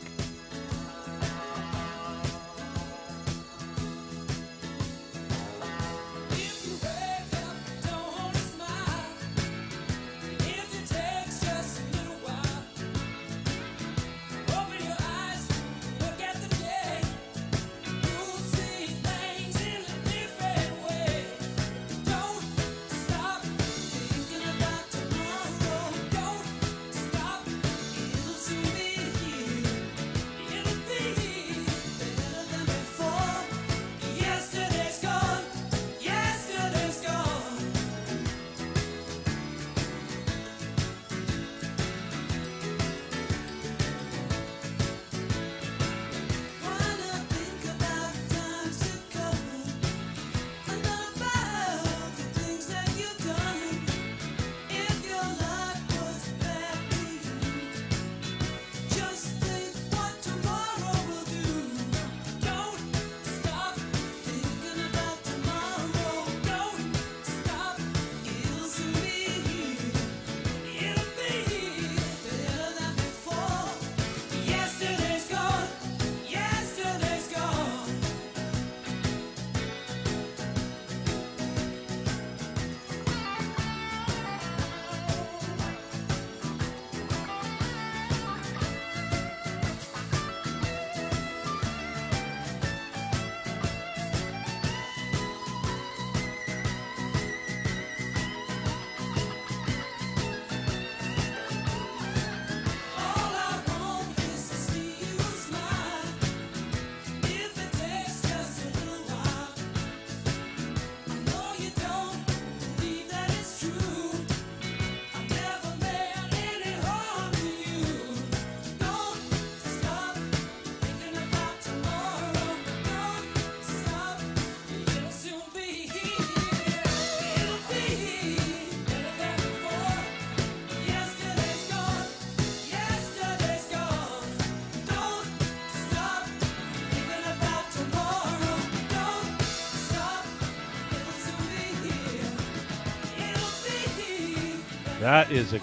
That is a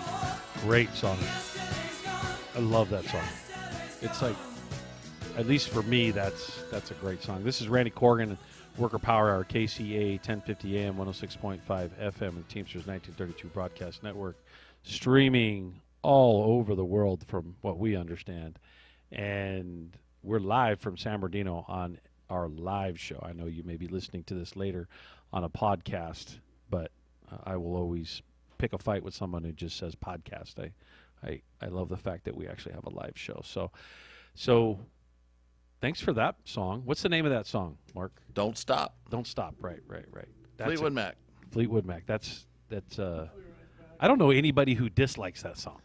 great song. I love that song. It's like, at least for me, that's a great song. This is Randy Corrigan, Worker Power Hour, KCAA 1050 AM, 106.5 FM, and Teamsters 1932 Broadcast Network, streaming all over the world from what we understand. And we're live from San Bernardino on our live show. I know you may be listening to this later on a podcast, but I will always pick a fight with someone who just says podcast. I love the fact that we actually have a live show. So thanks for that song. What's the name of that song, Mark? Don't Stop. Don't Stop. Right. That's Fleetwood Mac. Fleetwood Mac. That's I don't know anybody who dislikes that song.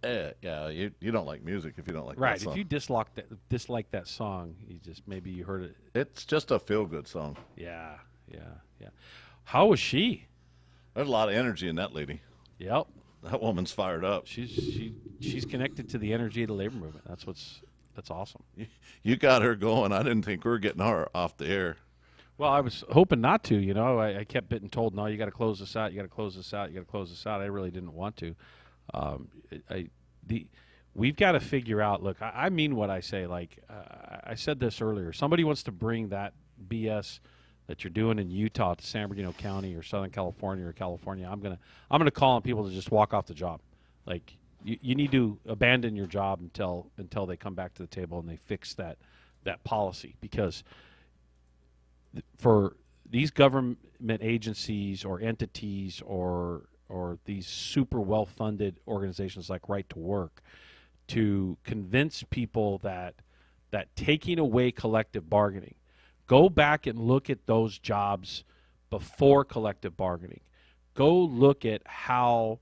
Yeah, you don't like music if you don't like right. that song. If you dislike that song, maybe you heard it. It's just a feel-good song. Yeah. How was she? There's a lot of energy in that lady. Yep. That woman's fired up. She's connected to the energy of the labor movement. That's awesome. You got her going. I didn't think we were getting her off the air. Well, I was hoping not to. You know, I kept getting told, no, you got to close this out. You got to close this out. You got to close this out. I really didn't want to. We've got to figure out. Look, I mean what I say. Like I said this earlier. Somebody wants to bring that BS that you're doing in Utah to San Bernardino County or Southern California or California. I'm gonna call on people to just walk off the job. Like you need to abandon your job until they come back to the table and they fix that policy, because for these government agencies or entities or these super well-funded organizations like Right to Work to convince people that taking away collective bargaining, go back and look at those jobs before collective bargaining. Go look at how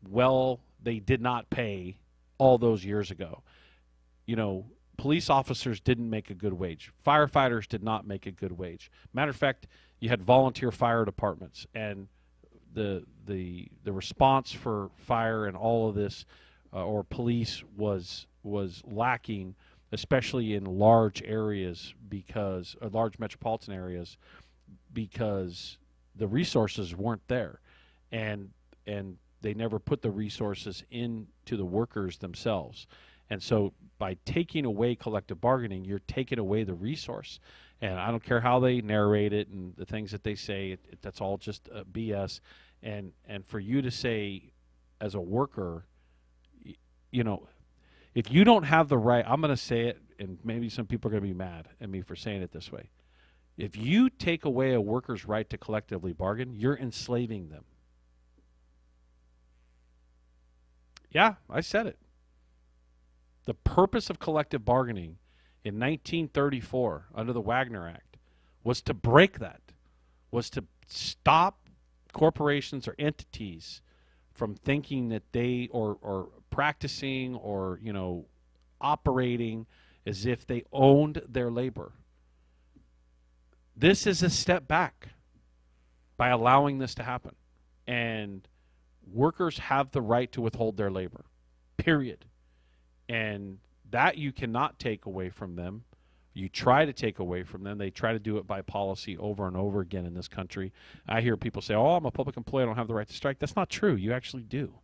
well they did not pay all those years ago. You know, police officers didn't make a good wage. Firefighters did not make a good wage. Matter of fact, you had volunteer fire departments, and the response for fire and all of this or police was lacking, especially in large areas large metropolitan areas, because the resources weren't there, and they never put the resources into the workers themselves. And so by taking away collective bargaining, you're taking away the resource. And I don't care how they narrate it and the things that they say, that's all just BS. And for you to say as a worker, you know, if you don't have the right, I'm going to say it, and maybe some people are going to be mad at me for saying it this way. If you take away a worker's right to collectively bargain, you're enslaving them. Yeah, I said it. The purpose of collective bargaining in 1934 under the Wagner Act was to break that, was to stop corporations or entities from thinking that they or practicing or, you know, operating as if they owned their labor. This is a step back by allowing this to happen. And workers have the right to withhold their labor, period. And that you cannot take away from them. You try to take away from them. They try to do it by policy over and over again in this country. I hear people say, oh, I'm a public employee, I don't have the right to strike. That's not true. You actually do.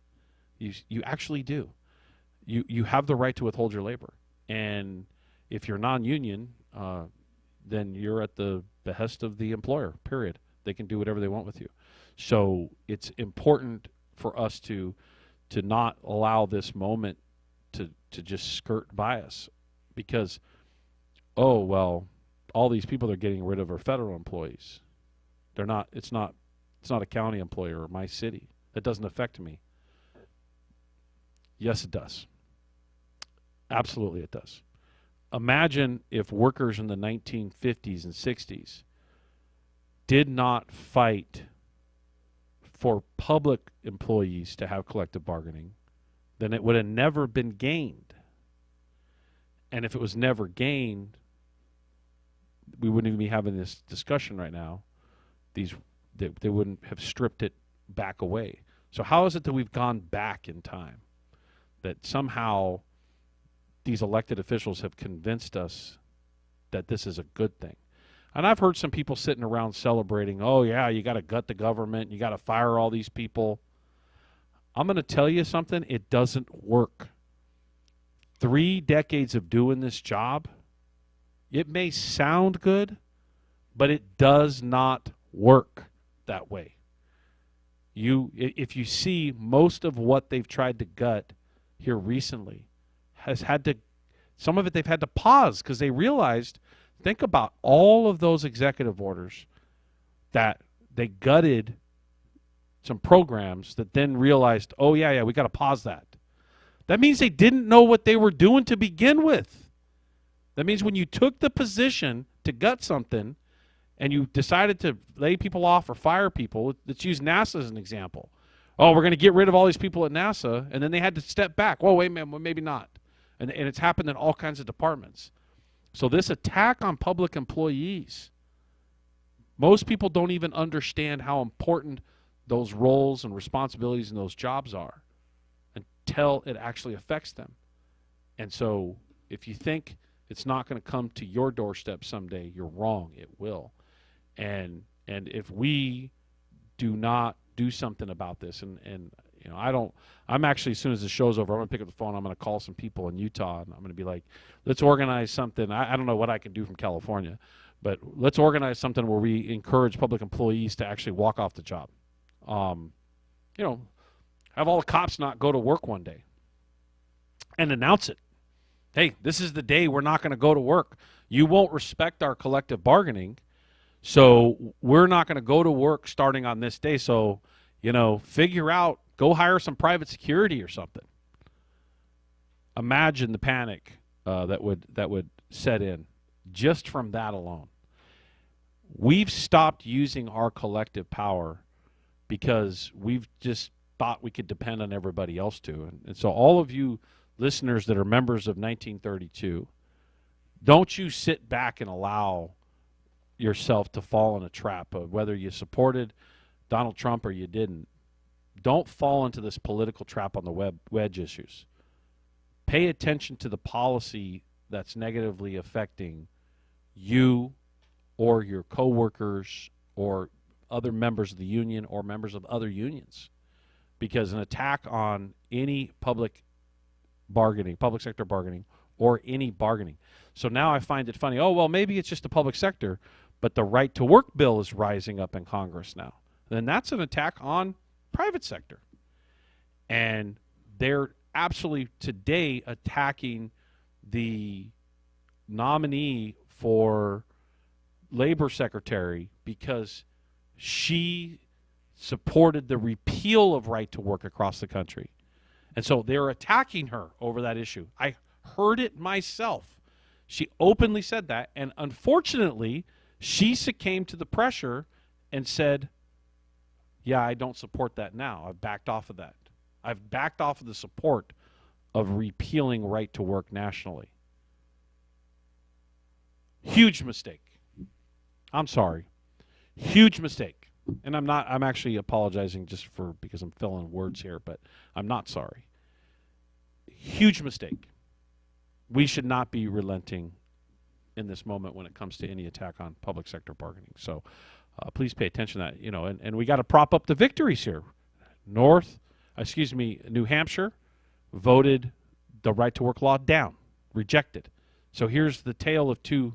You actually do. You have the right to withhold your labor. And if you're non-union, then you're at the behest of the employer, period. They can do whatever they want with you. So it's important for us to not allow this moment to just skirt by us, because, oh, well, all these people they're getting rid of are federal employees. They're not. It's not a county employer or my city. That doesn't affect me. Yes, it does. Absolutely, it does. Imagine if workers in the 1950s and 60s did not fight for public employees to have collective bargaining, then it would have never been gained. And if it was never gained, we wouldn't even be having this discussion right now. They wouldn't have stripped it back away. So how is it that we've gone back in time? That somehow these elected officials have convinced us that this is a good thing. And I've heard some people sitting around celebrating, oh, yeah, you got to gut the government, you got to fire all these people. I'm going to tell you something, it doesn't work. 3 decades of doing this job, it may sound good, but it does not work that way. If you see most of what they've tried to gut here recently, some of it they've had to pause because they realized, think about all of those executive orders that they gutted some programs that then realized, oh, yeah, we got to pause that. That means they didn't know what they were doing to begin with. That means when you took the position to gut something and you decided to lay people off or fire people, let's use NASA as an example. Oh, we're going to get rid of all these people at NASA, and then they had to step back. Well, wait a minute, well, maybe not. And it's happened in all kinds of departments. So this attack on public employees, most people don't even understand how important those roles and responsibilities and those jobs are until it actually affects them. And so if you think it's not going to come to your doorstep someday, you're wrong. It will. And if we do not do something about this, and you know, I'm actually, as soon as the show's over, I'm going to pick up the phone, I'm going to call some people in Utah, and I'm going to be like, let's organize something. I don't know what I can do from California, but let's organize something where we encourage public employees to actually walk off the job. You know, have all the cops not go to work one day and announce it. Hey, this is the day we're not going to go to work. You won't respect our collective bargaining, so we're not going to go to work starting on this day. So, you know, figure out, go hire some private security or something. Imagine the panic that would set in just from that alone. We've stopped using our collective power because we've just thought we could depend on everybody else to. And so all of you listeners that are members of 1932, don't you sit back and allow yourself to fall in a trap of whether you supported Donald Trump or you didn't. Don't fall into this political trap on the wedge issues. Pay attention to the policy that's negatively affecting you or your coworkers or other members of the union or members of other unions. Because an attack on any public sector bargaining, or any bargaining. So now I find it funny, oh, well, maybe it's just the public sector, but the right to work bill is rising up in Congress now. Then that's an attack on private sector. And they're absolutely today attacking the nominee for labor secretary because she supported the repeal of right to work across the country. And so they're attacking her over that issue. I heard it myself. She openly said that, and unfortunately, she succumbed to the pressure and said, yeah, I don't support that now. I've backed off of that. I've backed off of the support of repealing right to work nationally. Huge mistake. I'm sorry. Huge mistake. And I'm actually apologizing because I'm filling words here, but I'm not sorry. Huge mistake. We should not be relenting in this moment when it comes to any attack on public sector bargaining. So please pay attention to that, you know, and we got to prop up the victories here. New Hampshire voted the right to work law down, rejected. So here's the tale of two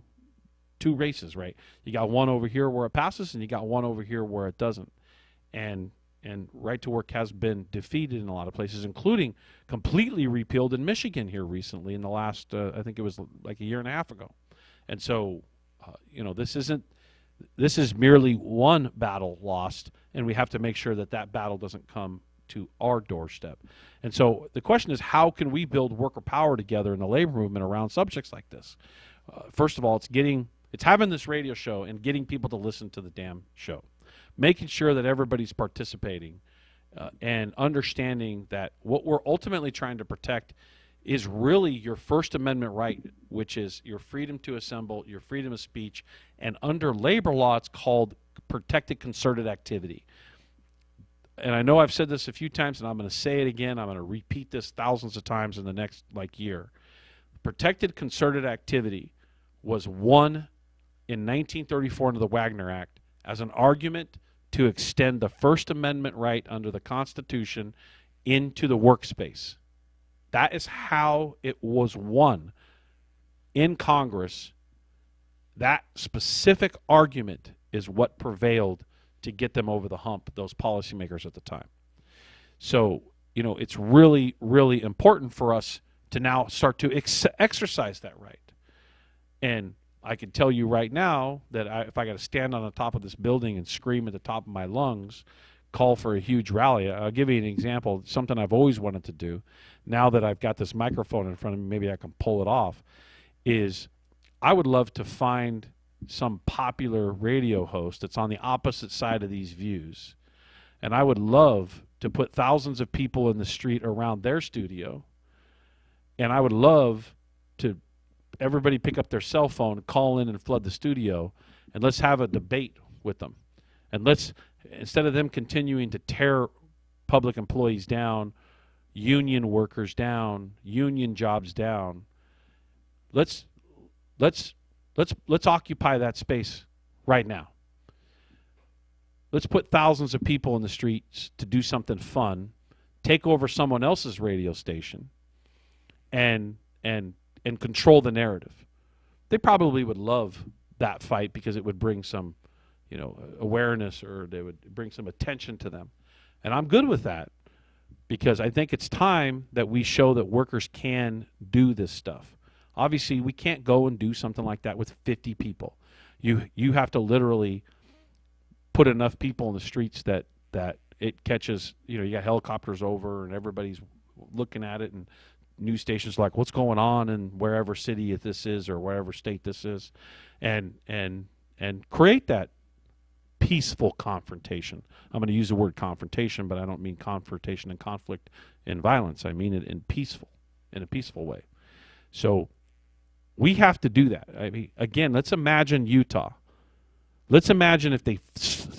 races, right? You got one over here where it passes, and you got one over here where it doesn't. And right to work has been defeated in a lot of places, including completely repealed in Michigan here recently in the last, I think it was like a year and a half ago. And so, you know, this is merely one battle lost, and we have to make sure that that battle doesn't come to our doorstep. And so the question is, how can we build worker power together in the labor movement around subjects like this? First of all, it's having this radio show and getting people to listen to the damn show, making sure that everybody's participating and understanding that what we're ultimately trying to protect is really your First Amendment right, which is your freedom to assemble, your freedom of speech, and under labor law, it's called protected concerted activity. And I know I've said this a few times, and I'm going to say it again. I'm going to repeat this thousands of times in the next year. Protected concerted activity was won in 1934 under the Wagner Act as an argument to extend the First Amendment right under the Constitution into the workspace. That is how it was won in Congress. That specific argument is what prevailed to get them over the hump, those policymakers at the time. So, you know, it's really, really important for us to now start to exercise that right. And I can tell you right now that if I got to stand on the top of this building and scream at the top of my lungs, call for a huge rally. I'll give you an example, something I've always wanted to do. Now that I've got this microphone in front of me, maybe I can pull it off, is I would love to find some popular radio host that's on the opposite side of these views. And I would love to put thousands of people in the street around their studio. And I would love to everybody pick up their cell phone, call in and flood the studio, and let's have a debate with them. And let's, instead of them continuing to tear public employees down, union workers down, union jobs down, let's occupy that space right now. let's put thousands of people in the streets to do something fun, take over someone else's radio station, and control the narrative. They probably would love that fight because it would bring some, awareness, or they would bring some attention to them. And I'm good with that because I think it's time that we show that workers can do this stuff. Obviously, we can't go and do something like that with 50 people. You have to literally put enough people in the streets that it catches, you got helicopters over and everybody's looking at it, and news stations like, what's going on in wherever city this is or wherever state this is, and create that peaceful confrontation. I'm going to use the word confrontation, but I don't mean confrontation and conflict and violence. I mean it in a peaceful way. So we have to do that. I mean, again, let's imagine Utah. Let's imagine if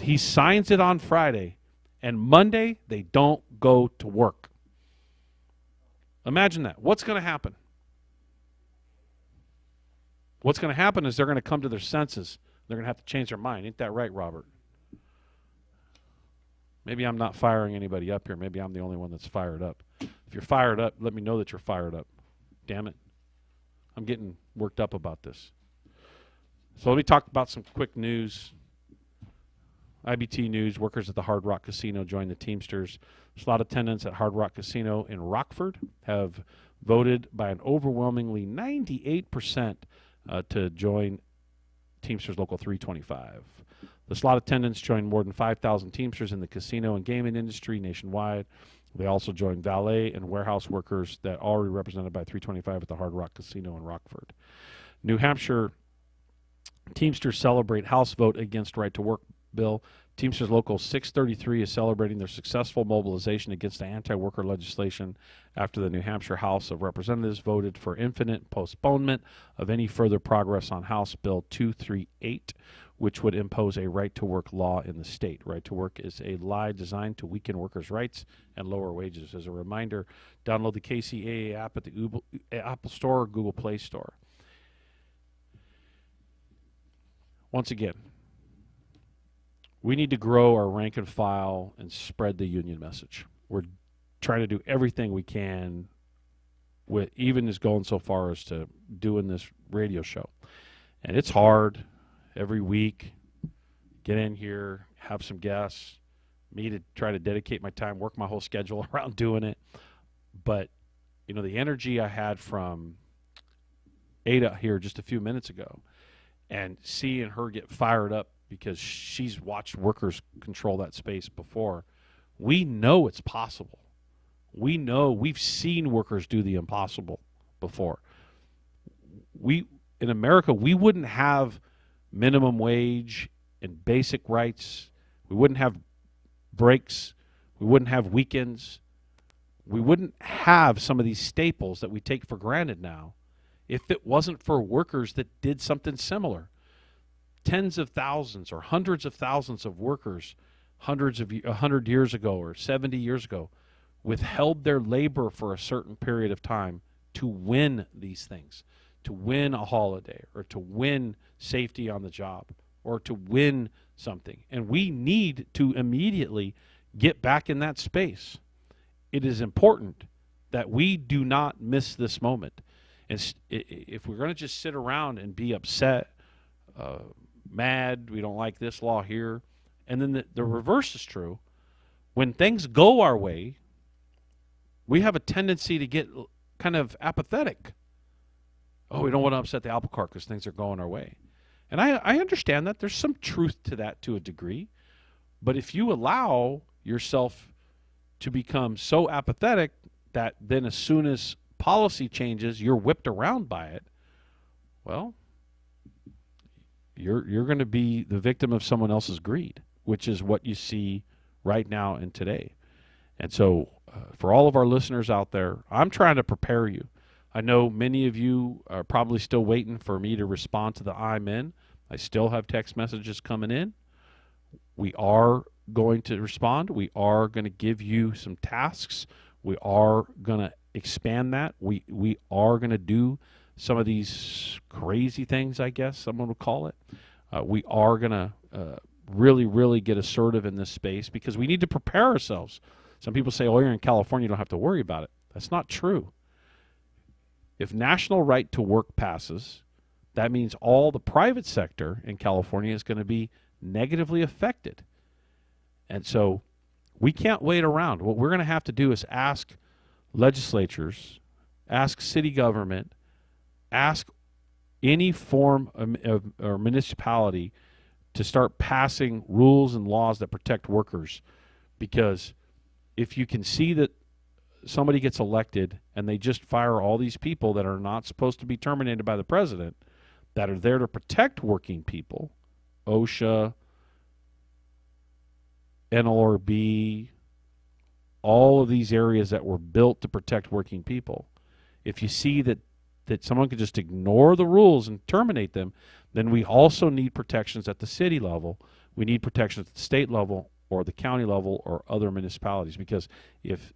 he signs it on Friday and Monday they don't go to work. Imagine that. What's going to happen? What's going to happen is they're going to come to their senses. They're going to have to change their mind. Ain't that right, Robert? Maybe I'm not firing anybody up here. Maybe I'm the only one that's fired up. If you're fired up, let me know that you're fired up. Damn it. I'm getting worked up about this. So let me talk about some quick news. IBT news, workers at the Hard Rock Casino joined the Teamsters. Slot attendants at Hard Rock Casino in Rockford have voted by an overwhelmingly 98% to join Teamsters Local 325. The slot attendants joined more than 5,000 Teamsters in the casino and gaming industry nationwide. They also joined valet and warehouse workers that are already represented by 325 at the Hard Rock Casino in Rockford. New Hampshire Teamsters celebrate House vote against right to work bill. Teamsters Local 633 is celebrating their successful mobilization against the anti-worker legislation after the New Hampshire House of Representatives voted for infinite postponement of any further progress on House Bill 238, which would impose a right-to-work law in the state. Right-to-work is a lie designed to weaken workers' rights and lower wages. As a reminder, download the KCAA app at the Apple Store or Google Play Store. Once again, we need to grow our rank and file and spread the union message. We're trying to do everything we can, with even as going so far as to doing this radio show. And it's hard every week. Get in here, have some guests, me to try to dedicate my time, work my whole schedule around doing it. But, the energy I had from Ada here just a few minutes ago, and seeing her get fired up because she's watched workers control that space before. We know it's possible. We know we've seen workers do the impossible before. In America, we wouldn't have minimum wage and basic rights. We wouldn't have breaks. We wouldn't have weekends. We wouldn't have some of these staples that we take for granted now if it wasn't for workers that did something similar. Tens of thousands or hundreds of thousands of workers 100 years ago or 70 years ago withheld their labor for a certain period of time to win these things, to win a holiday or to win safety on the job or to win something. And we need to immediately get back in that space. It is important that we do not miss this moment. And if we're going to just sit around and be upset, mad, we don't like this law here, and then the reverse is true. When things go our way, we have a tendency to get kind of apathetic. Oh, we don't want to upset the apple cart because things are going our way. And I understand that. There's some truth to that to a degree. But if you allow yourself to become so apathetic that then as soon as policy changes, you're whipped around by it, well, you're going to be the victim of someone else's greed, which is what you see right now and today. And so for all of our listeners out there, I'm trying to prepare you. I know many of you are probably still waiting for me to respond to the I'm in. I still have text messages coming in. We are going to respond. We are going to give you some tasks. We are going to expand that. We are going to do some of these crazy things, I guess someone would call it. We are going to really, really get assertive in this space because we need to prepare ourselves. Some people say, oh, you're in California, you don't have to worry about it. That's not true. If national right to work passes, that means all the private sector in California is going to be negatively affected. And so we can't wait around. What we're going to have to do is ask legislatures, ask city government, ask any form of or municipality to start passing rules and laws that protect workers. Because if you can see that somebody gets elected and they just fire all these people that are not supposed to be terminated by the president, that are there to protect working people, OSHA, NLRB, all of these areas that were built to protect working people. If you see that someone could just ignore the rules and terminate them, then we also need protections at the city level. We need protections at the state level or the county level or other municipalities. Because if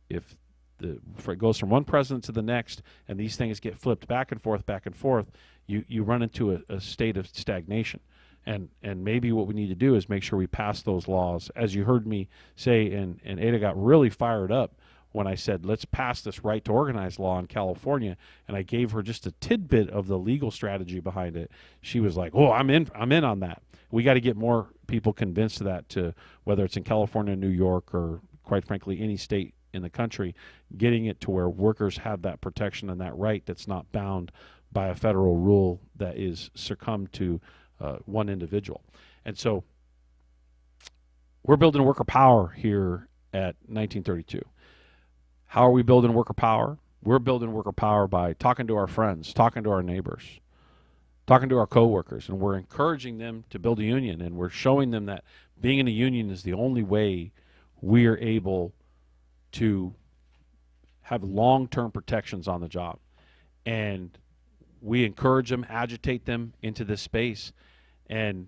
it goes from one president to the next and these things get flipped back and forth, you run into a state of stagnation. And maybe what we need to do is make sure we pass those laws. As you heard me say, and Ada got really fired up when I said, let's pass this right to organize law in California, and I gave her just a tidbit of the legal strategy behind it. She was like, oh, I'm in on that. We got to get more people convinced of that, to whether it's in California, New York, or quite frankly, any state in the country, getting it to where workers have that protection and that right that's not bound by a federal rule that is succumbed to one individual. And so we're building worker power here at 1932. How are we building worker power? We're building worker power by talking to our friends, talking to our neighbors, talking to our coworkers, and we're encouraging them to build a union, and we're showing them that being in a union is the only way we are able to have long-term protections on the job. And we encourage them, agitate them into this space, and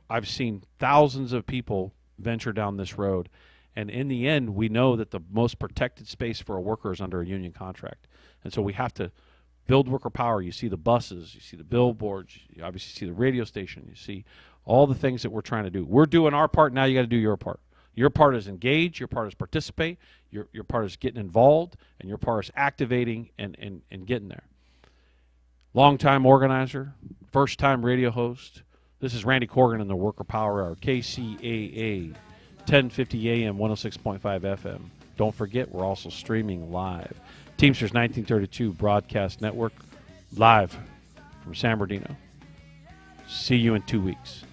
I've seen thousands of people venture down this road. And in the end, we know that the most protected space for a worker is under a union contract. And so we have to build worker power. You see the buses, you see the billboards, you obviously see the radio station, you see all the things that we're trying to do. We're doing our part, now you got to do your part. Your part is engage, your part is participate, your part is getting involved, and your part is activating and getting there. Long-time organizer, first-time radio host. This is Randy Corgan in the Worker Power Hour, KCAA. 1050 AM, 106.5 FM. Don't forget, we're also streaming live. Teamsters 1932 Broadcast Network, live from San Bernardino. See you in 2 weeks.